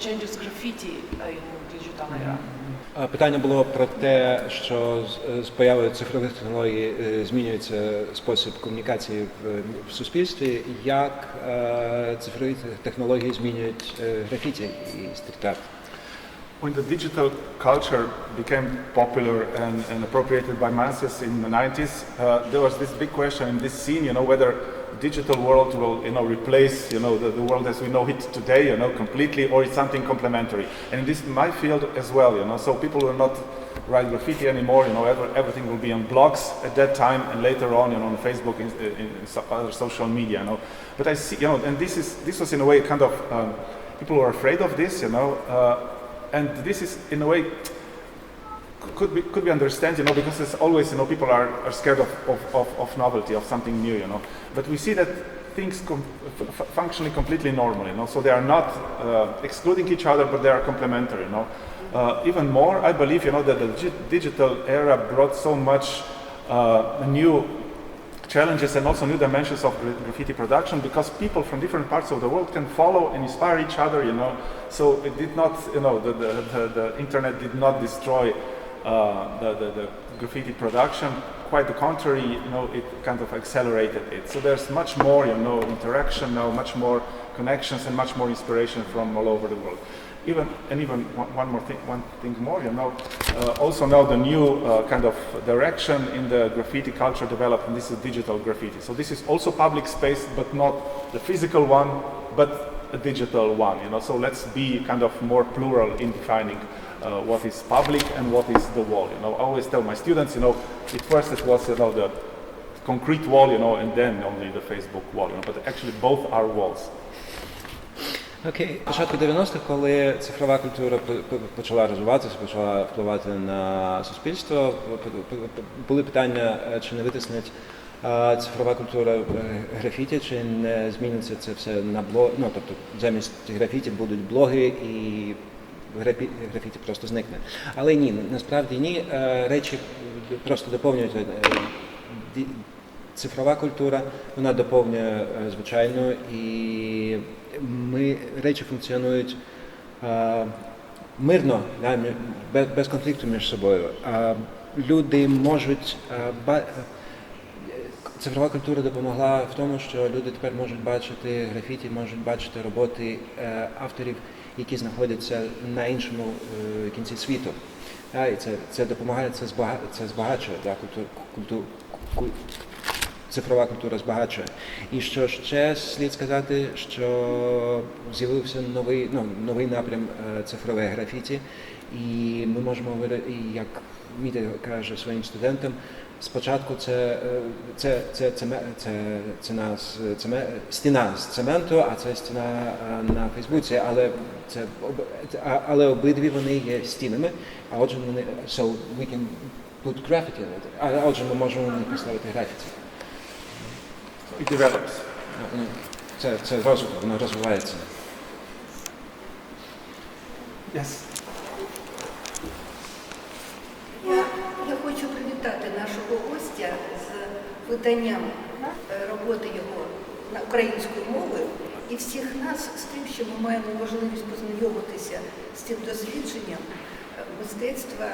changes graffiti in digital era?
Питання було про те, що з появою цифрових технологій змінюється спосіб комунікації в суспільстві, як цифрові технології змінюють графіті і стріт-арт.
When the digital culture became popular and appropriated by masses in the 90s, there was this big question in this scene, whether digital world will, replace, the world as we know it today, completely, or it's something complementary. And in this, my field as well, so people will not write graffiti anymore, everything will be on blogs at that time, and later on, on Facebook, in other social media, But I see, and this was in a way kind of, people were afraid of this, and this is in a way could be understand, because it's always, people are scared of novelty, of something new, But we see that things functionally completely normal, So they are not excluding each other, but they are complementary, Even more, I believe, that the digital era brought so much new challenges and also new dimensions of graffiti production, because people from different parts of the world can follow and inspire each other, So it did not, the internet did not destroy the graffiti production. Quite the contrary, it kind of accelerated it. So there's much more, interaction now, much more connections and much more inspiration from all over the world. Even one thing more, also now the new kind of direction in the graffiti culture developed, and this is digital graffiti. So this is also public space, but not the physical one, but a digital one, So let's be kind of more plural in defining what is public and what is the wall. I always tell my students, at first it was the concrete wall, and then only the Facebook wall. But actually both are walls.
Окей. Початку 90-х, коли цифрова культура почала розвиватися, почала впливати на суспільство, були питання, чи не витиснить цифрова культура графіті, чи не зміниться це все на блог, ну, тобто замість графіті будуть блоги і графіті просто зникне. Але ні, насправді ні, речі просто доповнюють. Цифрова культура, вона доповнює звичайну, і речі функціонують мирно, без конфлікту між собою. Люди можуть... Цифрова культура допомогла в тому, що люди тепер можуть бачити графіті, можуть бачити роботи авторів, які знаходяться на іншому кінці світу. І це допомагає, це збагачує, цифрова культура збагачує. І що ще слід сказати, що з'явився новий напрям цифрове графіті, і ми можемо, як Митя каже своїм студентам, спочатку це стіна з цементу, а це стіна на Фейсбуці, але обидві вони є стінами, а отже вони, so we can put graffiti in it, а отже ми можемо на них поставити графіті.
It develops.
Це розвиток, воно розвивається.
Yes.
Я хочу привітати нашого гостя з виданням роботи його українською мовою і всіх нас з тим, що ми маємо можливість познайомитися з цим дослідженням мистецтва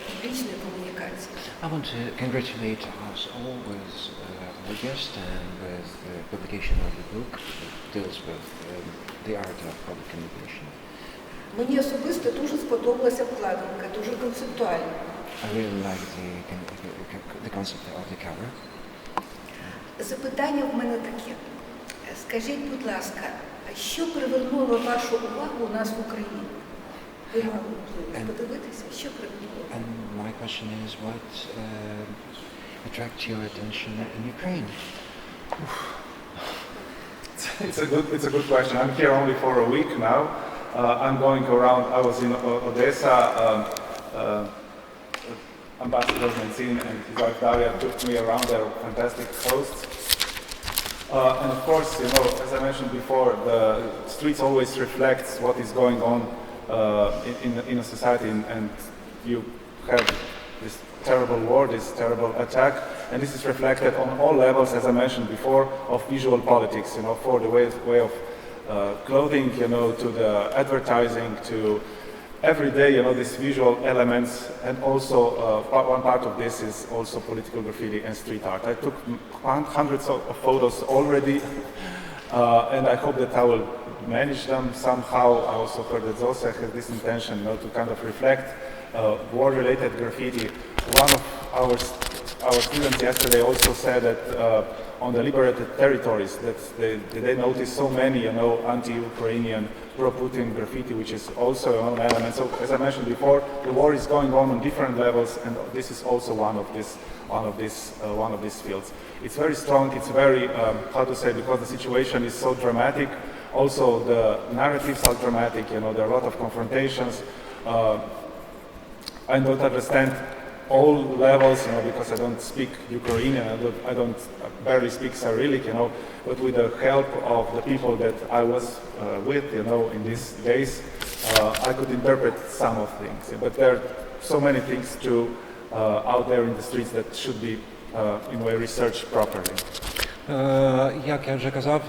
публічної комунікації.
I want to congratulate us all with our guest and with the publication of the book that deals with the art of public communication.
Мені особисто дуже сподобалася обкладинка, дуже концептуальна.
I really like the concept of the cover.
Запитання в мене таке. Скажіть, будь ласка, що привернуло вашу увагу у нас в Україні? Ви могли подивитися, що привернуло?
And my question is, what attracts your attention in Ukraine?
It's a good question. I'm here only for a week now. I'm going around. I was in Odessa. Ambassador Menzin and his wife Daria took me around their fantastic hosts. And of course, you know, as I mentioned before, the streets always reflects what is going on in a society, and you have this terrible war, this terrible attack, and this is reflected on all levels, as I mentioned before, of visual politics, you know, for the way of clothing, you know, to the advertising, to every day, you know, these visual elements, and also one part of this is also political graffiti and street art. I took hundreds of photos already, and I hope that I will manage them somehow. I also heard that Zosia has this intention, you know, to kind of reflect war-related graffiti. One of our students yesterday also said that on the liberated territories that they noticed so many, you know, anti-Ukrainian, pro-Putin graffiti, which is also an element. So, as I mentioned before, the war is going on different levels, and this is also one of these fields. It's very strong. It's very how to say, because the situation is so dramatic. Also, the narratives are dramatic. You know, there are a lot of confrontations. I don't understand all levels, you know, because I don't speak Ukrainian, I don't barely speak Cyrillic, you know, but with the help of the people that I was with, you know, in these days, I could interpret some of things. But there are so many things out there in the streets that should be, in a way, researched properly.
Як я вже казав,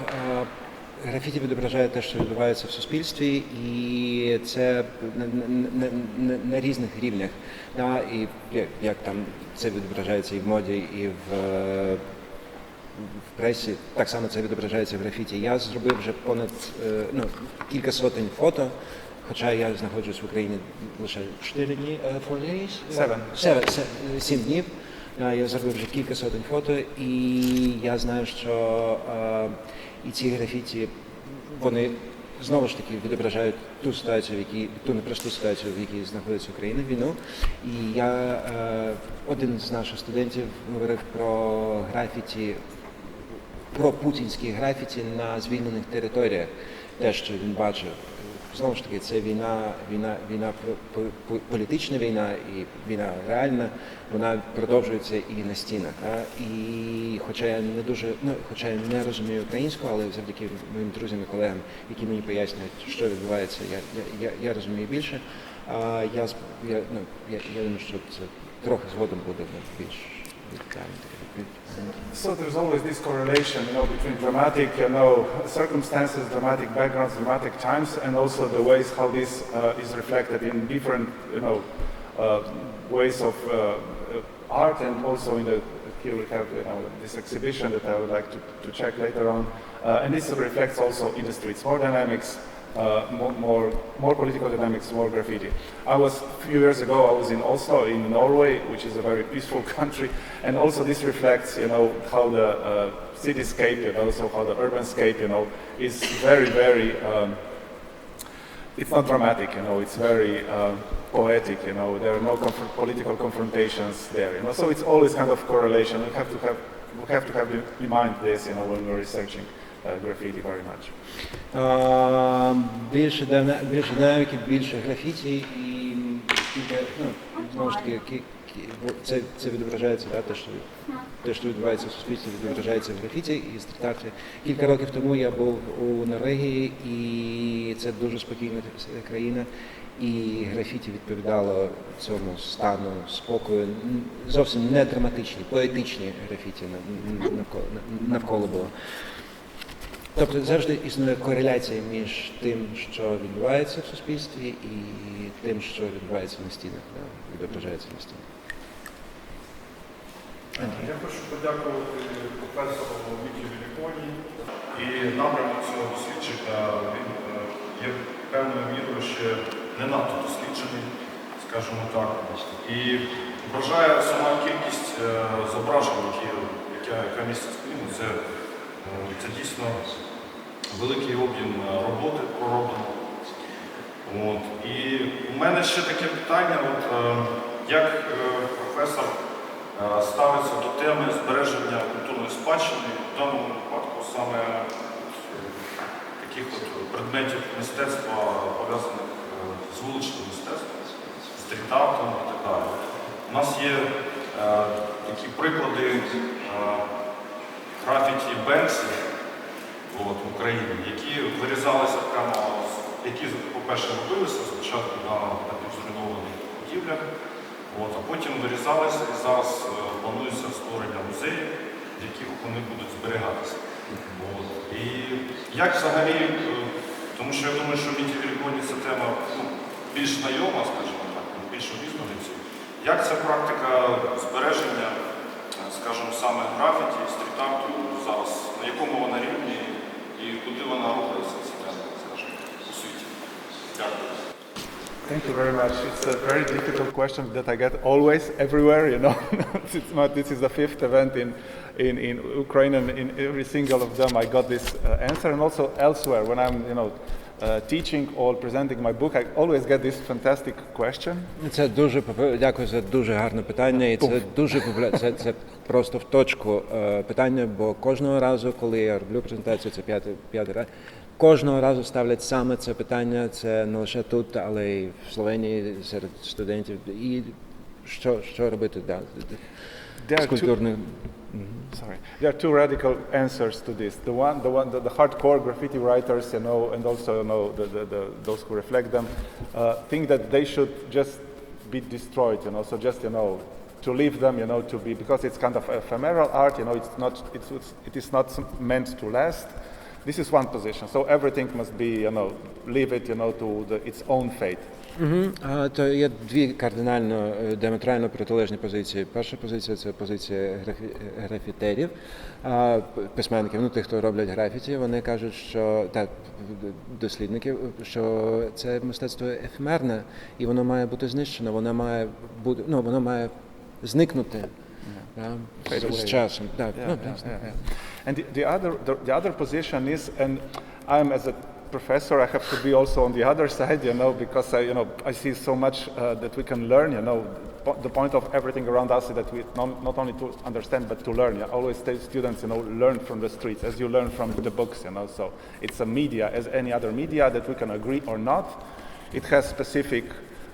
графіті відображає те, що відбувається в суспільстві, і це на різних рівнях. І як там це відображається і в моді, і в пресі, так само це відображається в графіті. Я зробив вже понад кілька сотень фото, хоча я знаходжусь в Україні лише 4 дні, 7 днів. Я зробив вже кілька сотень фото, і я знаю, що і ці графіті, вони знову ж таки відображають ту ситуацію, ту непросту ситуацію, в якій знаходиться Україна, війну. І один з наших студентів говорив про графіті пропутінські графіті на звільнених територіях. Те, що він бачив. Знову ж таки, це війна політична війна і війна реальна, вона продовжується і на стінах. І хоча я не розумію українську, але завдяки моїм друзям і колегам, які мені пояснюють, що відбувається, я розумію більше. Я думаю, що це трохи згодом буде більш детально.
So there's always this correlation, between dramatic, circumstances, dramatic backgrounds, dramatic times, and also the ways how this is reflected in different, ways of art, and also in the here we have this exhibition that I would like to check later on, and this reflects also in the streets, more dynamics. More political dynamics, more graffiti. A few years ago, I was in Oslo, in Norway, which is a very peaceful country, and also this reflects, how the cityscape, and also how the urbanscape, is very, very. It's not dramatic, it's very poetic. There are no political confrontations there. So it's always kind of correlation. We have to have in mind this, when we're researching. Graffiti very much.
Більше динаміки, більше графіті і знову ж таки це відображається, те, що відбувається в суспільстві, відображається в графіті і стріт-арті. Кілька років тому я був у Норвегії, і це дуже спокійна країна, і графіті відповідало цьому стану спокою. Зовсім не драматичні, поетичні графіті навколо було. Тобто завжди існує кореляція між тим, що відбувається в суспільстві, і тим, що відбувається на стінах, відображається на стінах.
Я хочу подякувати професору Миті Великоні. І напрямок цього дослідження він є певною мірою ще не надто досліджений, скажімо так. І вражає сама кількість зображень, яка містить книгу. Це дійсно великий об'єм роботи пророблено. І у мене ще таке питання, як професор ставиться до теми збереження культурної спадщини, в даному випадку саме таких предметів мистецтва, пов'язаних з вуличним мистецтвом, стріт-артом і так далі. У нас є такі приклади графіті Бенксі в Україні, які вирізалися прямо, які, по-перше, робилися спочатку на напівзруйнованих будівлях, а потім вирізалися і зараз планується створення музеїв, в яких вони будуть зберігатися. І як взагалі, тому що я думаю, що Миті Великоні ця тема більш знайома, скажімо так, більш обізнана, як ця практика збереження, скажімо, саме графіті, стріт-арту зараз, на якому вона рівні і куди вона рухається, скажімо, у світі? Дякую.
Thank you very much. It's a very difficult question that I get always, everywhere, This is the 5th event in Ukraine, and in every single of them I got this answer, and also elsewhere when I'm, teaching or presenting my book, I always get this fantastic question.
Це дякую за дуже гарне питання, і це дуже це просто в точку питання, бо кожного разу, коли я роблю презентацію, це п'ятий раз, кожного разу ставлять саме це питання, це не лише тут, але й в Словенії серед студентів. І що робити з культурним?
Sorry, there are two radical answers to this. The hardcore graffiti writers, and also those who reflect them, think that they should just be destroyed, So just to leave them, to be, because it's kind of ephemeral art, it is not meant to last. This is one position. So everything must be, leave it, to its own fate.
То є дві кардинально, діаметрально протилежні позиції. Перша позиція – це позиція графітерів, письменників, тих, хто роблять графіті. Вони кажуть, що, дослідників, що це мистецтво ефемерне, і воно має бути знищено, воно має зникнути з часом.
And the other position is, and I'm as a professor, I have to be also on the other side, because I see so much that we can learn, the point of everything around us is that we not only to understand but to learn. Yeah? Always tell students, learn from the streets as you learn from the books. So it's a media as any other media that we can agree or not. It has specific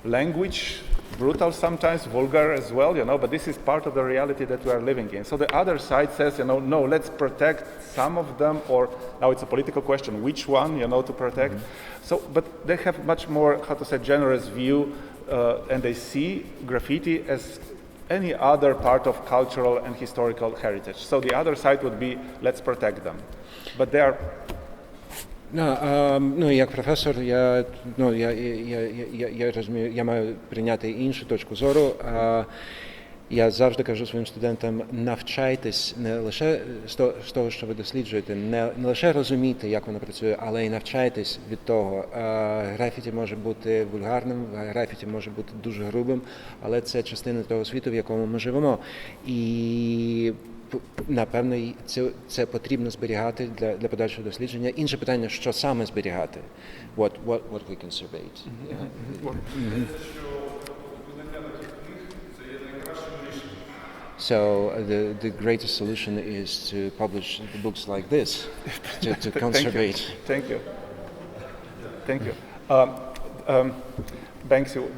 language, brutal sometimes, vulgar as well, but this is part of the reality that we are living in. So the other side says, no, let's protect some of them, or now it's a political question, which one, to protect. So, but they have much more, generous view, and they see graffiti as any other part of cultural and historical heritage. So the other side would be, let's protect them. But they are...
Як професор, я розумію, я маю прийняти іншу точку зору. Я завжди кажу своїм студентам, навчайтесь не лише з того, що ви досліджуєте, не лише розуміти, як воно працює, але й навчайтесь від того. Графіті може бути вульгарним, графіті може бути дуже грубим, але це частина того світу, в якому ми живемо. І напевно, це потрібно зберігати для подальшого дослідження. Інше питання, що саме зберігати? What we conservate. So the greatest solution is to publish the books like this, to conservate.
Thank you.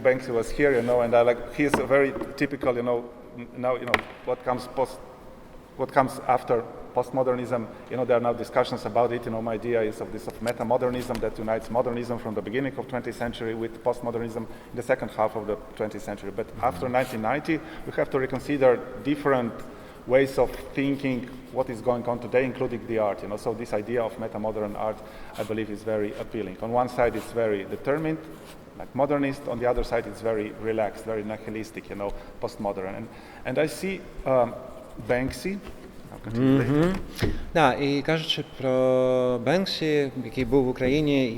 Banksy was here, and he's a very typical, now, what comes after postmodernism, there are now discussions about it. My idea is of meta-modernism that unites modernism from the beginning of 20th century with postmodernism in the second half of the 20th century. But after 1990, we have to reconsider different ways of thinking what is going on today, including the art. So this idea of meta-modern art, I believe, is very appealing. On one side, it's very determined, like modernist. On the other side, it's very relaxed, very nihilistic, postmodern. And I see Banksy.
І кажучи про Бенксі, який був в Україні,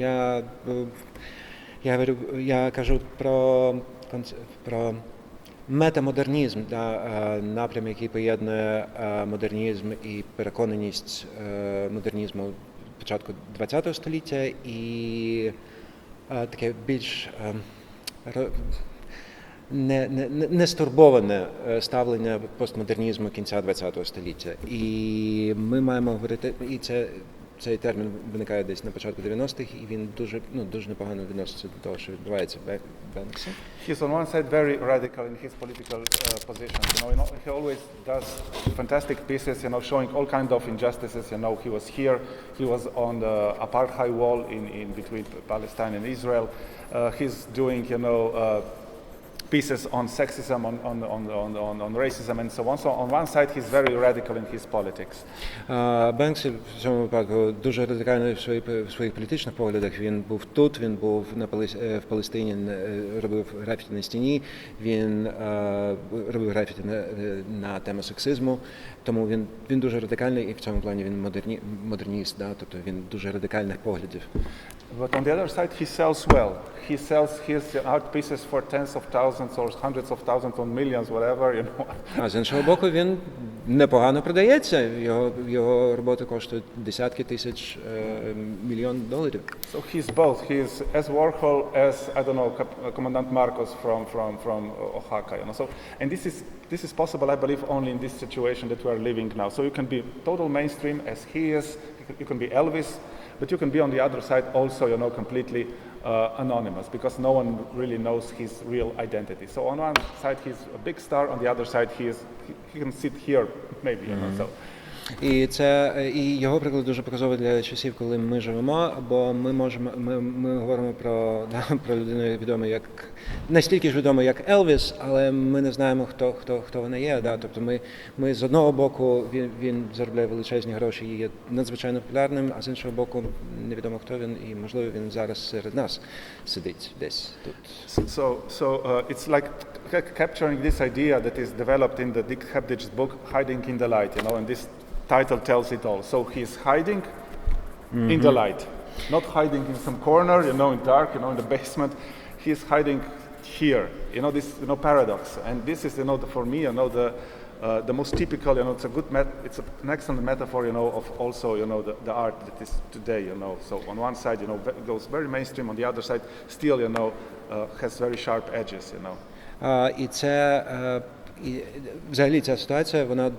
я кажу про метамодернізм, напрям, який поєднує модернізм і переконаність модернізму початку ХХ століття і таке більш не стурбоване ставлення постмодернізму кінця ХХ століття. І ми маємо говорити, і цей термін виникає десь на початку 90-х, і він дуже непогано відноситься до того, що відбувається в Бенксі.
He's on one side very radical in his political positions. He always does fantastic pieces, showing all kinds of injustices. He was here, he was on the apartheid wall in between Palestine and Israel. He's doing, pieces on sexism, on racism, and so on. So on one side, he's very radical in his politics.
Бенксі в цьому випадку дуже радикальний в своїх політичних поглядах. Він був тут, він був в Палестині, робив графіті на стіні, він робив графіті на тему сексизму, тому він дуже радикальний і в цьому плані він модерніст, тобто він дуже радикальних поглядів.
But on the other side, he sells well. He sells his art pieces for tens of thousands or hundreds of thousands or millions, whatever,
А з іншого боку, він непогано продається. Його роботи коштують десятки тисяч мільйонів доларів.
So he's both. He's as Warhol as, I don't know, Commandant Marcos from Oaxaca, So, and this is possible, I believe, only in this situation that we are living now. So you can be total mainstream as he is. You can be Elvis. But you can be on the other side also, completely anonymous, because no one really knows his real identity. So on one side he's a big star, on the other side he can sit here maybe, So.
І його приклад дуже показовий для часів, коли ми живемо, бо ми говоримо про людину відому як настільки ж відому, як Елвіс, але ми не знаємо, хто вона є. Тобто ми з одного боку він заробляє величезні гроші і є надзвичайно популярним, а з іншого боку невідомо, хто він, і можливо він зараз серед нас сидить десь тут.
So it's like capturing this idea that is developed in the Dick Hebdich's book, Hiding in the Light, and this title tells it all. So he's hiding in the light, not hiding in some corner, in dark, in the basement. He's hiding here. This paradox. And this is, for me, the most typical. It's an excellent metaphor, of also, the art that is today. So on one side, it goes very mainstream. On the other side, still, has very sharp edges.
І це, і взагалі ця ситуація, вона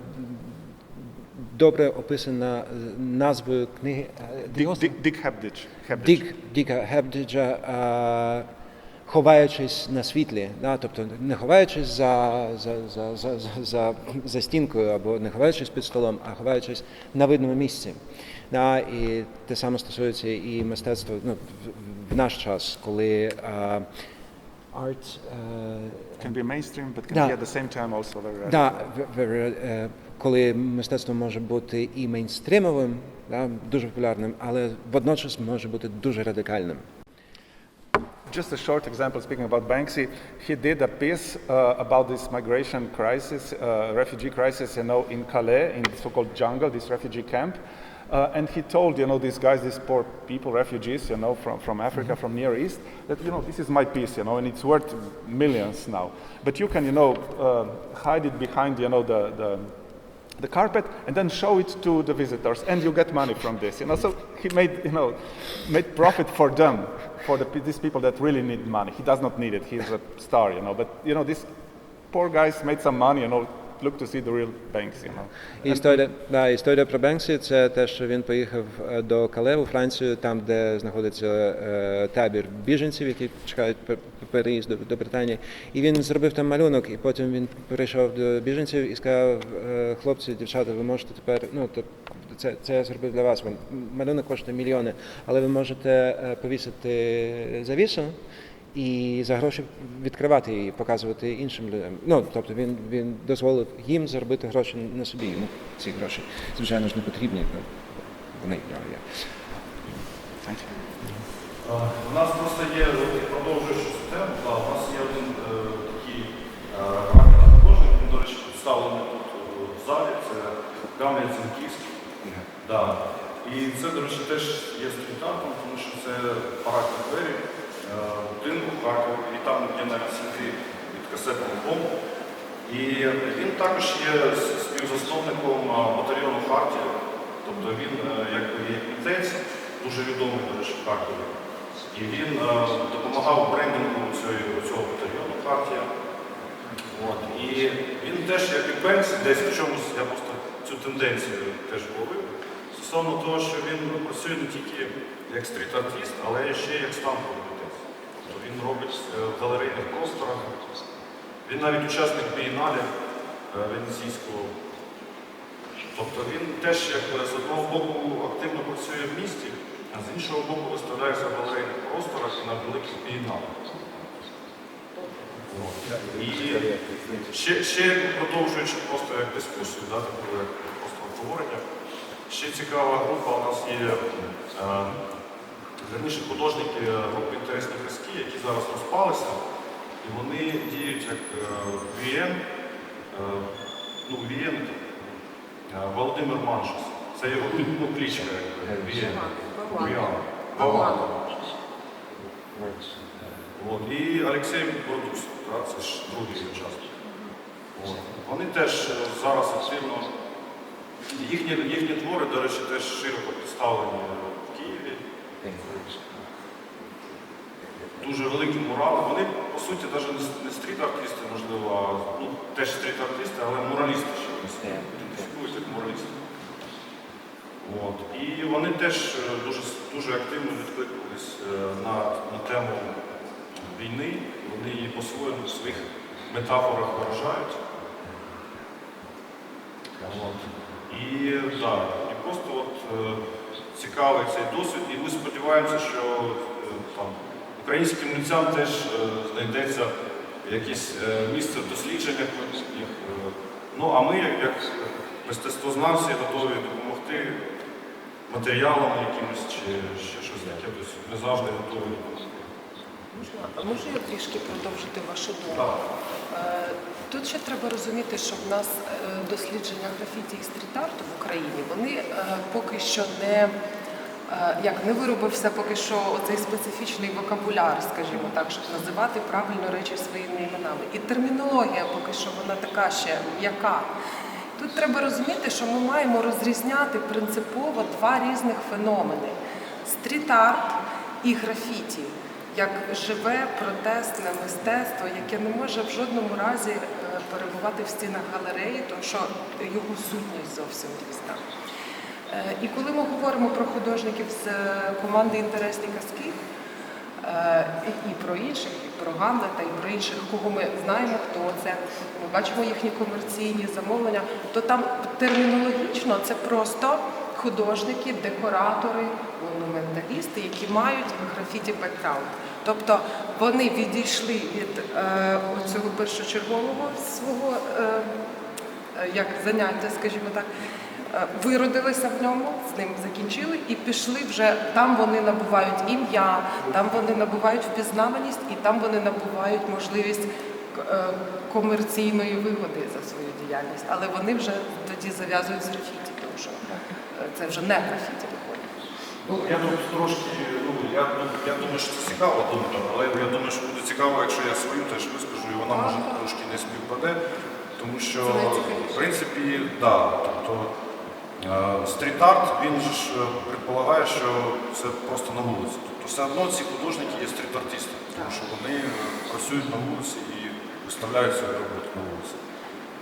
добре описана назвою книги Діка Хебдіджа «Ховаючись на світлі», да? Тобто не ховаючись за стінкою або не ховаючись під столом, а ховаючись на видному місці. Да? І те саме стосується і мистецтва в наш час, коли art
can be mainstream, but can be at the same time also very radical.
Коли мистецтво може бути і мейнстрімовим, да, дуже популярним, але водночас може бути дуже радикальним.
Just a short example, speaking about Banksy, he did a piece about this migration crisis, refugee crisis, in Calais, in the so-called jungle, this refugee camp. And he told, these guys, these poor people, refugees, from Africa, from Near East, that, this is my piece, and it's worth millions now. But you can, hide it behind, the carpet and then show it to the visitors, and you get money from this. So he made profit for them, for these people that really need money. He does not need it. He's a star, But these poor guys made some money, look to see the real Banksy,
Історія про Бенксі – це те, що він поїхав до Кале, у Францію, там, де знаходиться табір біженців, які чекають переїзду до Британії. І він зробив там малюнок, і потім він прийшов до біженців і сказав: хлопці, дівчата, ви можете тепер, це я зробив для вас, малюнок коштує мільйони, але ви можете повісити завісу і за гроші відкривати її, показувати іншим людям. Тобто він дозволив їм заробити гроші на собі. Йому ці гроші, звичайно ж, не потрібні, вони є.
У нас просто є, продовжуючи цю тему, у нас є один такий художник, він, до речі, представлений тут в залі, це Гамлет Зінківський. І це, до речі, теж є стріт-артом, тому що це парадні двері будинку в Харкові, і там є навіть сліди від касетного бомбу. І він також є співзасновником батальйону Хартія, тобто він якби є митець, дуже відомий, до речі, в Харкові. І він допомагав брендингу цього батальйону Хартія. І він теж, як і Бенксі, десь в чомусь, я просто цю тенденцію теж ловив, стосовно того, що він працює не тільки як стріт-артист, але ще як стамповий митець. Він робить в галерейних просторах. Він навіть учасник бієнале венеційського. Тобто він теж, з одного боку, активно працює в місті, а з іншого боку виставляється в галерейних просторах і на великих бієналах. І ще продовжуючи просто як дискусію, просто обговорення, ще цікава група у нас є, верніше художники групи «Інтересні казки», які зараз розпалися, і вони діють як ВІН, Володимир Маншус. Це його кличка, ВІН. І Олексій Бородусов, це ж другий учасник. Вони теж зараз активно, їхні твори, до речі, теж широко представлені в Києві. Дуже великі мурали. Вони, по суті, навіть не стріт-артисти, можливо, теж стріт-артисти, але муралісти ще ідентифікують як муралісти. І вони теж дуже активно відкликнулись на тему війни. Вони її по-своєму в своїх метафорах виражають. І просто цікавий цей досвід, і ми сподіваємося, що українським митцям теж знайдеться якесь місце в дослідженнях. А ми, як мистецтвознавці, готові допомогти матеріалами якимось чи ще щось таке. Ми завжди готові допомогти.
Можна я трішки продовжити вашу думку? Тут ще треба розуміти, що в нас дослідження графіті і стріт-арту в Україні, вони поки що не виробився поки що оцей специфічний вокабуляр, скажімо так, щоб називати правильно речі своїми іменами. І термінологія поки що вона така ще м'яка. Тут треба розуміти, що ми маємо розрізняти принципово два різних феномени – стріт-арт і графіті. як живе протестне мистецтво, яке не може в жодному разі перебувати в стінах галереї, тому що його сутність зовсім різна. І коли ми говоримо про художників з команди «Інтересні казки», і про інших, і про Гамлета, і про інших, кого ми знаємо, хто це, ми бачимо їхні комерційні замовлення, то там термінологічно це просто художники, декоратори, монументалісти, які мають графіті бекграунд. Тобто вони відійшли від цього першочергового свого як заняття, скажімо так, виродилися в ньому, з ним закінчили і пішли вже, там вони набувають ім'я, там вони набувають впізнаваність і там вони набувають можливість комерційної вигоди за свою діяльність. Але вони вже тоді зав'язують з графіті, тому що це вже не графіті виходить.
Ну, я тут трошки, я думаю, що це цікава думка, але я думаю, що буде цікаво, якщо я свою теж вискажу, і вона може трошки не співпаде, тому що, в принципі, да, тобто стріт-арт, він же ж предполагає, що це просто на вулиці. Тобто все одно ці художники є стріт-артисти, тому що вони працюють на вулиці і виставляють свою роботу на вулиці.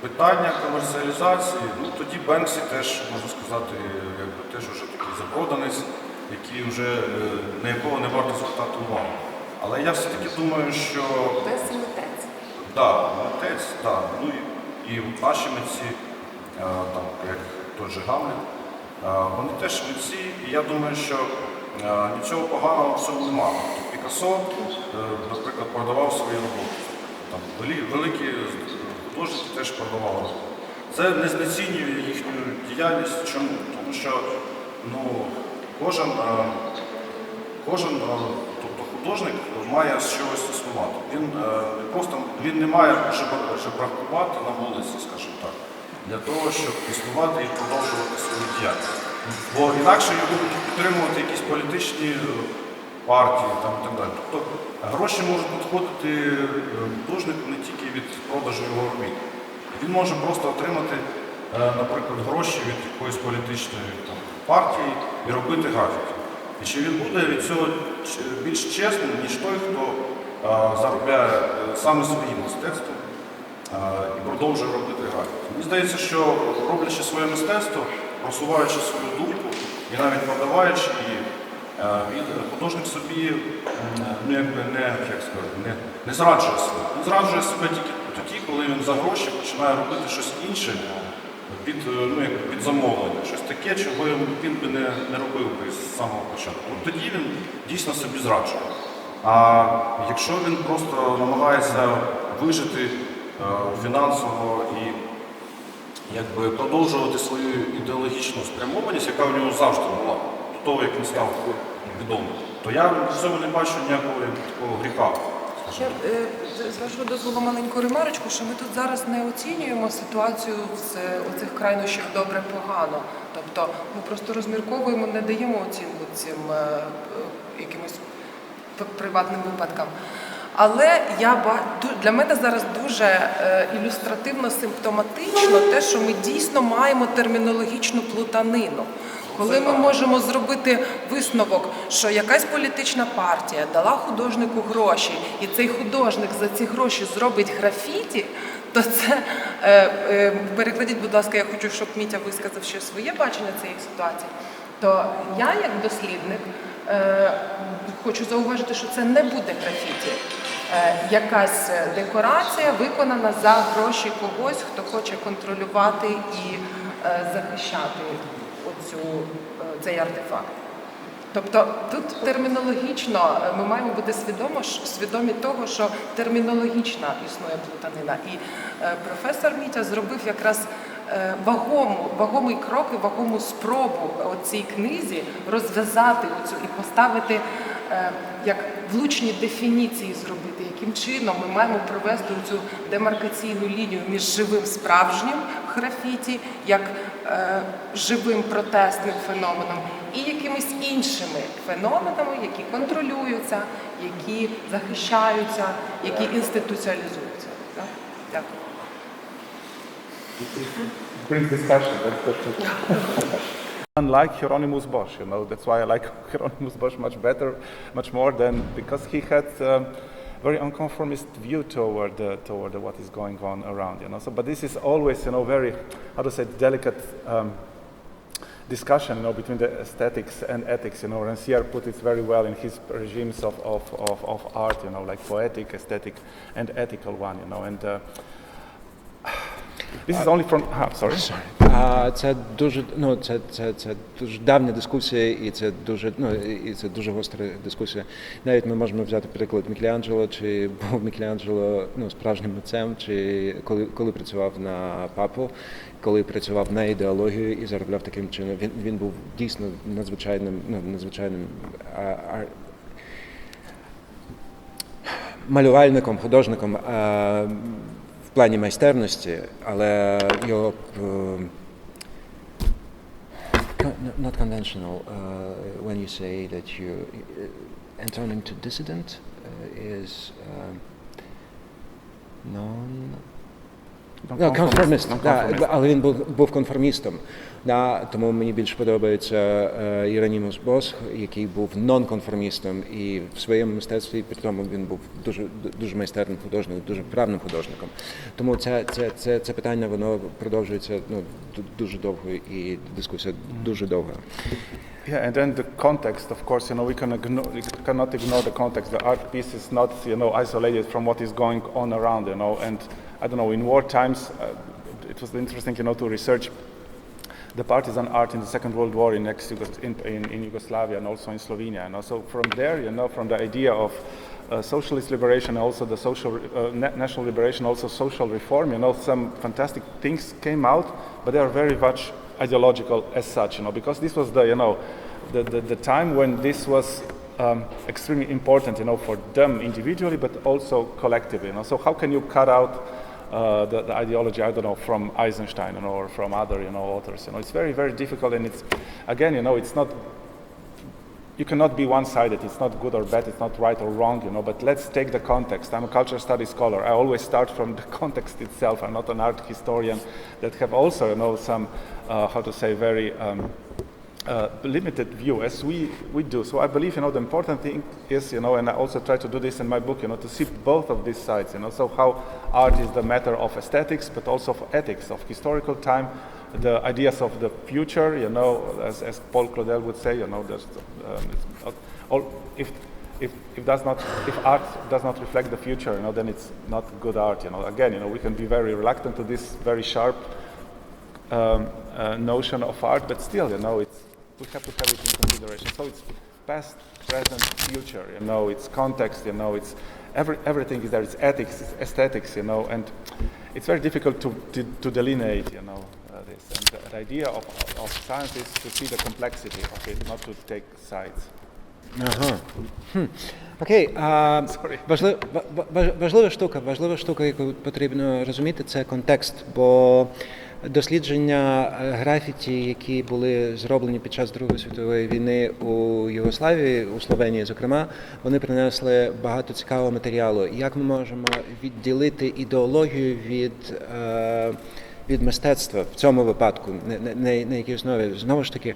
Питання комерціалізації, ну тоді Бенксі теж, можна сказати, якби теж вже такий запроданець, який вже, на якого не варто звертати увагу. Але я все-таки думаю, що...
Бенксі митець.
Так, митець, так. Ну і наші митці, там, як той же Гамлет, вони теж митці, і я думаю, що нічого поганого в цьому немає. Пікассо, наприклад, продавав свої роботи. Там, великі художники теж продавали роботи. Це не знецінює їхню діяльність. Чому? Тому що кожен тобто художник має з чогось існувати. Він не має жебракувати на вулиці, скажімо так, для того, щоб існувати і продовжувати свою діяльність. Бо інакше його будуть підтримувати якісь політичні партії там, і так далі. Тобто гроші можуть надходити художнику не тільки від продажу його робіт. Він може просто отримати, наприклад, гроші від якоїсь політичної там, партії і робити графіті. І чи він буде від цього більш чесним, ніж той, хто заробляє саме своїм мистецтвом і продовжує робити графіті. Мені здається, що роблячи своє мистецтво, просуваючи свою думку і навіть продаваючи її, художник собі не зраджує себе. Він зраджує себе тільки тоді, коли він за гроші починає робити щось інше під замовлення, щось таке, чого він би не робив з самого початку. Тоді він дійсно собі зраджує. А якщо він просто намагається вижити фінансово і продовжувати свою ідеологічну спрямованість, яка в нього завжди була, до того, як він став відомим, то я в цьому не бачу ніякого такого гріха.
Ще з вашого дозволу маленьку ремарочку, що ми тут зараз не оцінюємо ситуацію з оцих крайнощів добре-погано. Тобто ми просто розмірковуємо, не даємо оцінку цим якимось приватним випадкам. Але для мене зараз дуже ілюстративно, симптоматично те, що ми дійсно маємо термінологічну плутанину. Коли ми можемо зробити висновок, що якась політична партія дала художнику гроші, і цей художник за ці гроші зробить графіті, то це, перекладіть, будь ласка, я хочу, щоб Мітя висказав ще своє бачення цієї ситуації, то я, як дослідник, хочу зауважити, що це не буде графіті. Якась декорація виконана за гроші когось, хто хоче контролювати і захищати цей артефакт. Тобто тут термінологічно ми маємо бути свідомі того, що термінологічна існує плутанина. І професор Мітя зробив якраз вагомий крок і вагому спробу у цій книзі розв'язати оцю і поставити, як влучні дефініції зробити, яким чином ми маємо провести цю демаркаційну лінію між живим справжнім графіті, як живим протестним феноменом, і якимись іншими феноменами, які контролюються, які захищаються, які інституціалізуються. Дякую.
Brief discussion. Unlike Hieronymus Bosch, that's why I like Hieronymus Bosch much better, much more than, because he had very unconformist view toward what is going on around, So, but this is always, very, how to say, delicate discussion, between the aesthetics and ethics, Rancière put it very well in his regimes of art, like poetic, aesthetic, and ethical one, and this is only from, sorry.
Це дуже, це дуже давня дискусія, і це дуже гостра дискусія. Навіть ми можемо взяти приклад Мікеланджело, чи був Мікеланджело справжнім митцем, чи коли працював на папу, коли працював на ідеологію і заробляв таким чином. Він був дійсно надзвичайним малювальником, художником в плані майстерності, але його not conventional when you say that you turning to dissident is conformist, але він був конформістом. Тому мені більше подобається Єронімус Босх, який був нонконформістом, і в своєму мистецтві, при тому він був дуже майстерним художником, дуже вправним художником. Тому це питання, воно продовжується дуже довго, і дискусія дуже довга.
Yeah, and then the context, of course, we cannot ignore the context. The art piece is not, isolated from what is going on around, and I don't know, in war times, it was interesting, to research the partisan art in the Second World War in Yugoslavia and also in Slovenia. So from there, from the idea of socialist liberation, also the national liberation, also social reform, some fantastic things came out, but they are very much ideological as such, because this was the time when this was extremely important, for them individually, but also collectively. So how can you cut out the ideology, I don't know, from Eisenstein or from other, authors? It's very, very difficult, and it's, again, it's not, you cannot be one-sided. It's not good or bad, it's not right or wrong, but let's take the context. I'm a cultural studies scholar. I always start from the context itself. I'm not an art historian that have also, some, how to say, very limited view, as we do. So I believe, the important thing is, and I also try to do this in my book, to see both of these sides, so how art is the matter of aesthetics, but also of ethics, of historical time, the ideas of the future, as Paul Claudel would say, there's, if art does not reflect the future, then it's not good art. Again, we can be very reluctant to this very sharp notion of art, but still, we have to have it in consideration. So it's past, present, future. It's context. It's everything is there. It's ethics, it's aesthetics. And it's very difficult to delineate. This. And the idea of science is to see the complexity of it, not to take sides.
Окей. Важлива штука, яку потрібно розуміти, це контекст, бо дослідження графіті, які були зроблені під час Другої світової війни у Югославії, у Словенії, зокрема, вони принесли багато цікавого матеріалу. Як ми можемо відділити ідеологію від мистецтва в цьому випадку, на якій основі? Знову ж таки,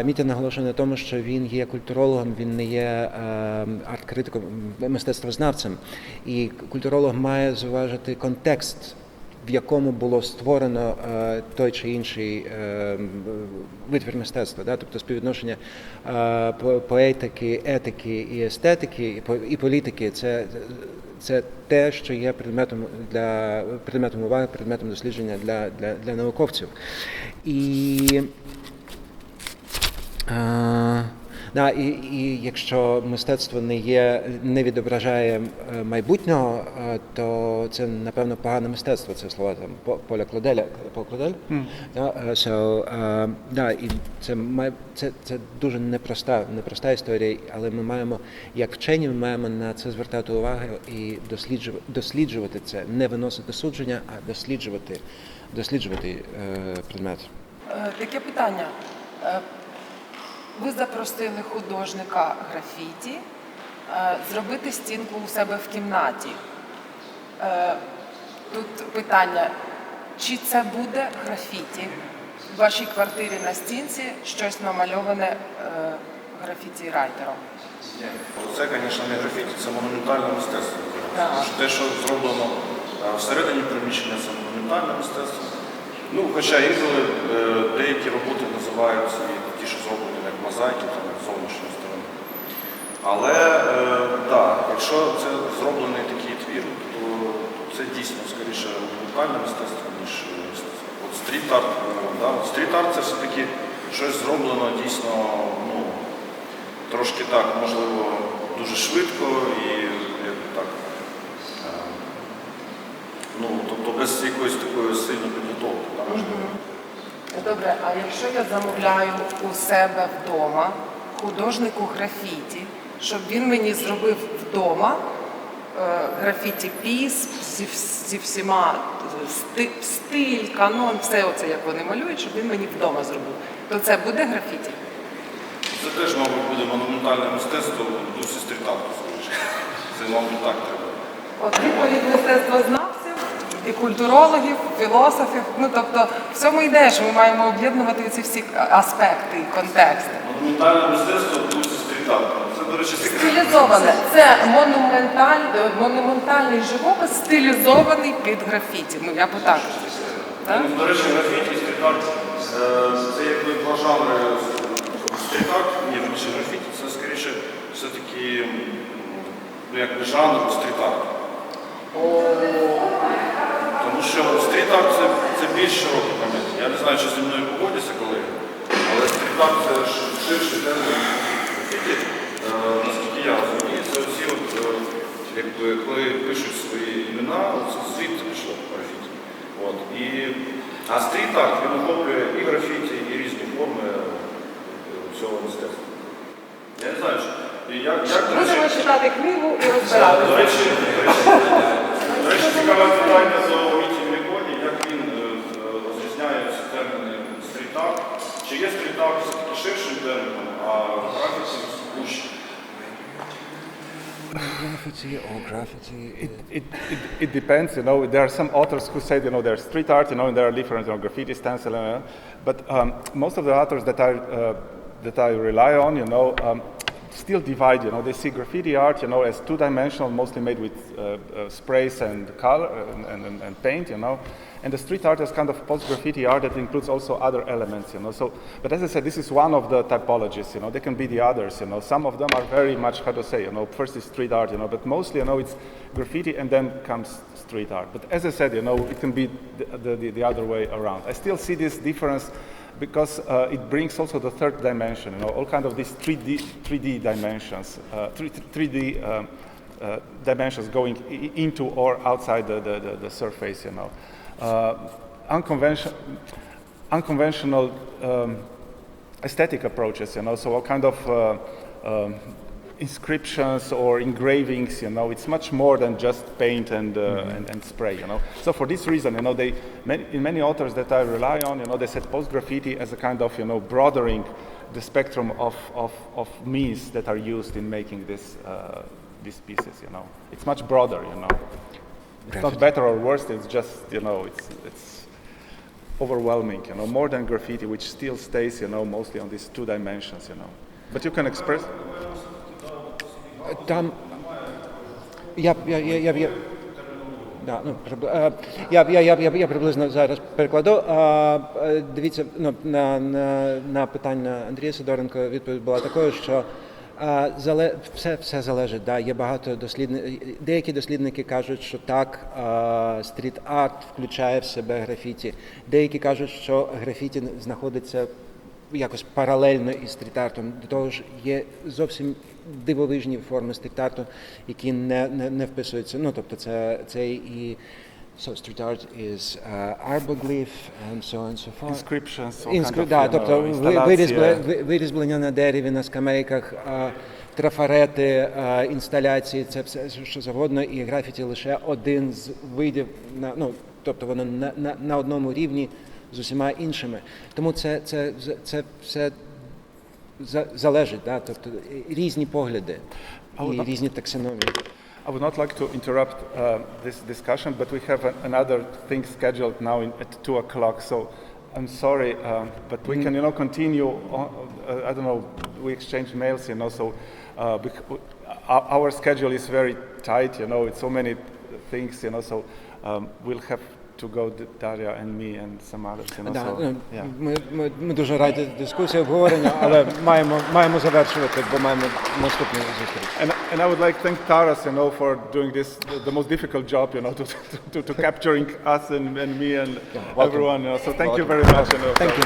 Мітя наголошує на тому, що він є культурологом, він не є арт-критиком, мистецтвознавцем. І культуролог має зважити контекст, в якому було створено той чи інший витвір мистецтва, тобто співвідношення поетики, етики і естетики, і політики – це те, що є предметом уваги, предметом дослідження для науковців. І якщо мистецтво не відображає майбутнього, то це, напевно, погане мистецтво. Це слова Поля Клоделя. Пол Клодель? І це дуже непроста історія, але ми маємо, як вчені, ми маємо на це звертати увагу і досліджувати це. Не виносити судження, а досліджувати предмет.
Таке питання. Ви запросили художника графіті зробити стінку у себе в кімнаті. Тут питання, чи це буде графіті,
в вашій квартирі на стінці щось намальоване графіті-райтером?
Це, звісно, не графіті, це монументальне мистецтво.
Так.
Те, що зроблено всередині приміщення, це монументальне мистецтво. Ну, хоча інколи деякі роботи називаються ті, що зроблені як мозаїки, там, як зовнішньої сторони. Але, так, якщо це зроблений такий твір, то це дійсно, скоріше, монументальне мистецтво, ніж мистецтво. От стріт-арт, да? Стріт-арт – це все-таки щось зроблено дійсно, ну, трошки так, можливо, дуже швидко і так, ну, тобто без якоїсь такої сильної підготовки.
Добре, а якщо я замовляю у себе вдома художнику графіті, щоб він мені зробив вдома графіті-піс зі всіма стиль, канон, все оце, як вони малюють, щоб він мені вдома зробив, то це буде графіті?
Це теж, мабуть, буде монументальне мистецтво в дусі стріт-арту, скоріше. Це, мабуть, так треба.
От відповідь мистецтвознавців і культурологів, філософів, ну тобто в цьому ідея, що ми маємо об'єднувати ці всі аспекти і контексти.
Монументальне мистецтво в дусі стріт-арту. Це, до речі,
Стилізоване. Це монументальний живопис, стилізований під графіті. Ну, я б так.
До речі, графіті, стріт-арт – це якби два жанри. Стріт-арт, ні, більше графіті, це скоріше все-таки, ну, якби жанр стріт-арт. Тому що стріт-арт це більш широкий момент. Я не знаю, чи зі мною погодяться колеги, але стріт-арт це ширший термін графіті, наскільки я розумію. Це всі, якби, коли пишуть свої імена, це звідти пішло графіті. А стріт-арт, він охоплює і графіті, і різні форми цього мистецтва. Я не знаю,
Будемо читати книгу і розбирати.
До речі, цікаве питання до Миті Великоні, як він розрізняє ці терміни стріт-арт. Чи є стріт-арт все-таки ширшим терміном, а графіті вущим?
Graffiti or graffiti?
It depends, you know. There are some authors who say, you know, there's street art, you know, and there are different, you know, graffiti, stencil, but most of the authors that I rely on, you know, still divide, you know. They see graffiti art, you know, as two-dimensional, mostly made with sprays and color and paint, you know. And the street art is kind of post-graffiti art that includes also other elements, you know. So, but as I said, this is one of the typologies, you know. There can be the others, you know. Some of them are very much, how to say, you know, first is street art, you know, but mostly, you know, it's graffiti and then comes street art. But as I said, you know, it can be the other way around. I still see this difference because it brings also the third dimension, you know, all kind of these 3D dimensions, 3D dimensions going into or outside the surface, you know. Unconventional aesthetic approaches, you know, so all kind of inscriptions or engravings, you know, it's much more than just paint and spray, you know. So for this reason, you know, many authors that I rely on, you know, they said post-graffiti as a kind of, you know, broadening the spectrum of means that are used in making these pieces, you know. It's much broader, you know. It's not better or worse, it's just, you know, it's overwhelming, you know, more than graffiti, which still stays, you know, mostly on these two dimensions, you know. But you can express...
Там я приблизно зараз перекладу. Дивіться, ну, на питання Андрія Сидоренко відповідь була такою, що все залежить. Да. Є багато дослідників. Деякі дослідники кажуть, що так, стріт-арт включає в себе графіті. Деякі кажуть, що графіті знаходиться якось паралельно із стріт-артом. До того ж, є зовсім дивовижні форми стріт-арту, які не вписуються. Ну, тобто це і street art is arboglyph and so on and so forth.
Inscriptions.
Да, тобто вирізблення на дереві, на скамейках, трафарети, інсталяції, це все, що завгодно, і графіті лише один з видів, ну, тобто воно на одному рівні з усіма іншими. Тому це все залежить, да? Тобто різні погляди і різні таксономії.
I would not like to interrupt this discussion, but we have another thing scheduled now at 2 o'clock. So I'm sorry, but we can, continue. I don't know. We exchange mails, so our schedule is very tight. It's so many things, so we'll have to go, Daria and me and some others.
Ми дуже раді дискусії, обговорення, але маємо завершувати, бо маємо наступну зустріч.
And I would like to thank Taras, for doing this, the most difficult job, to capturing us and me and everyone. So thank you very much.
Thank you.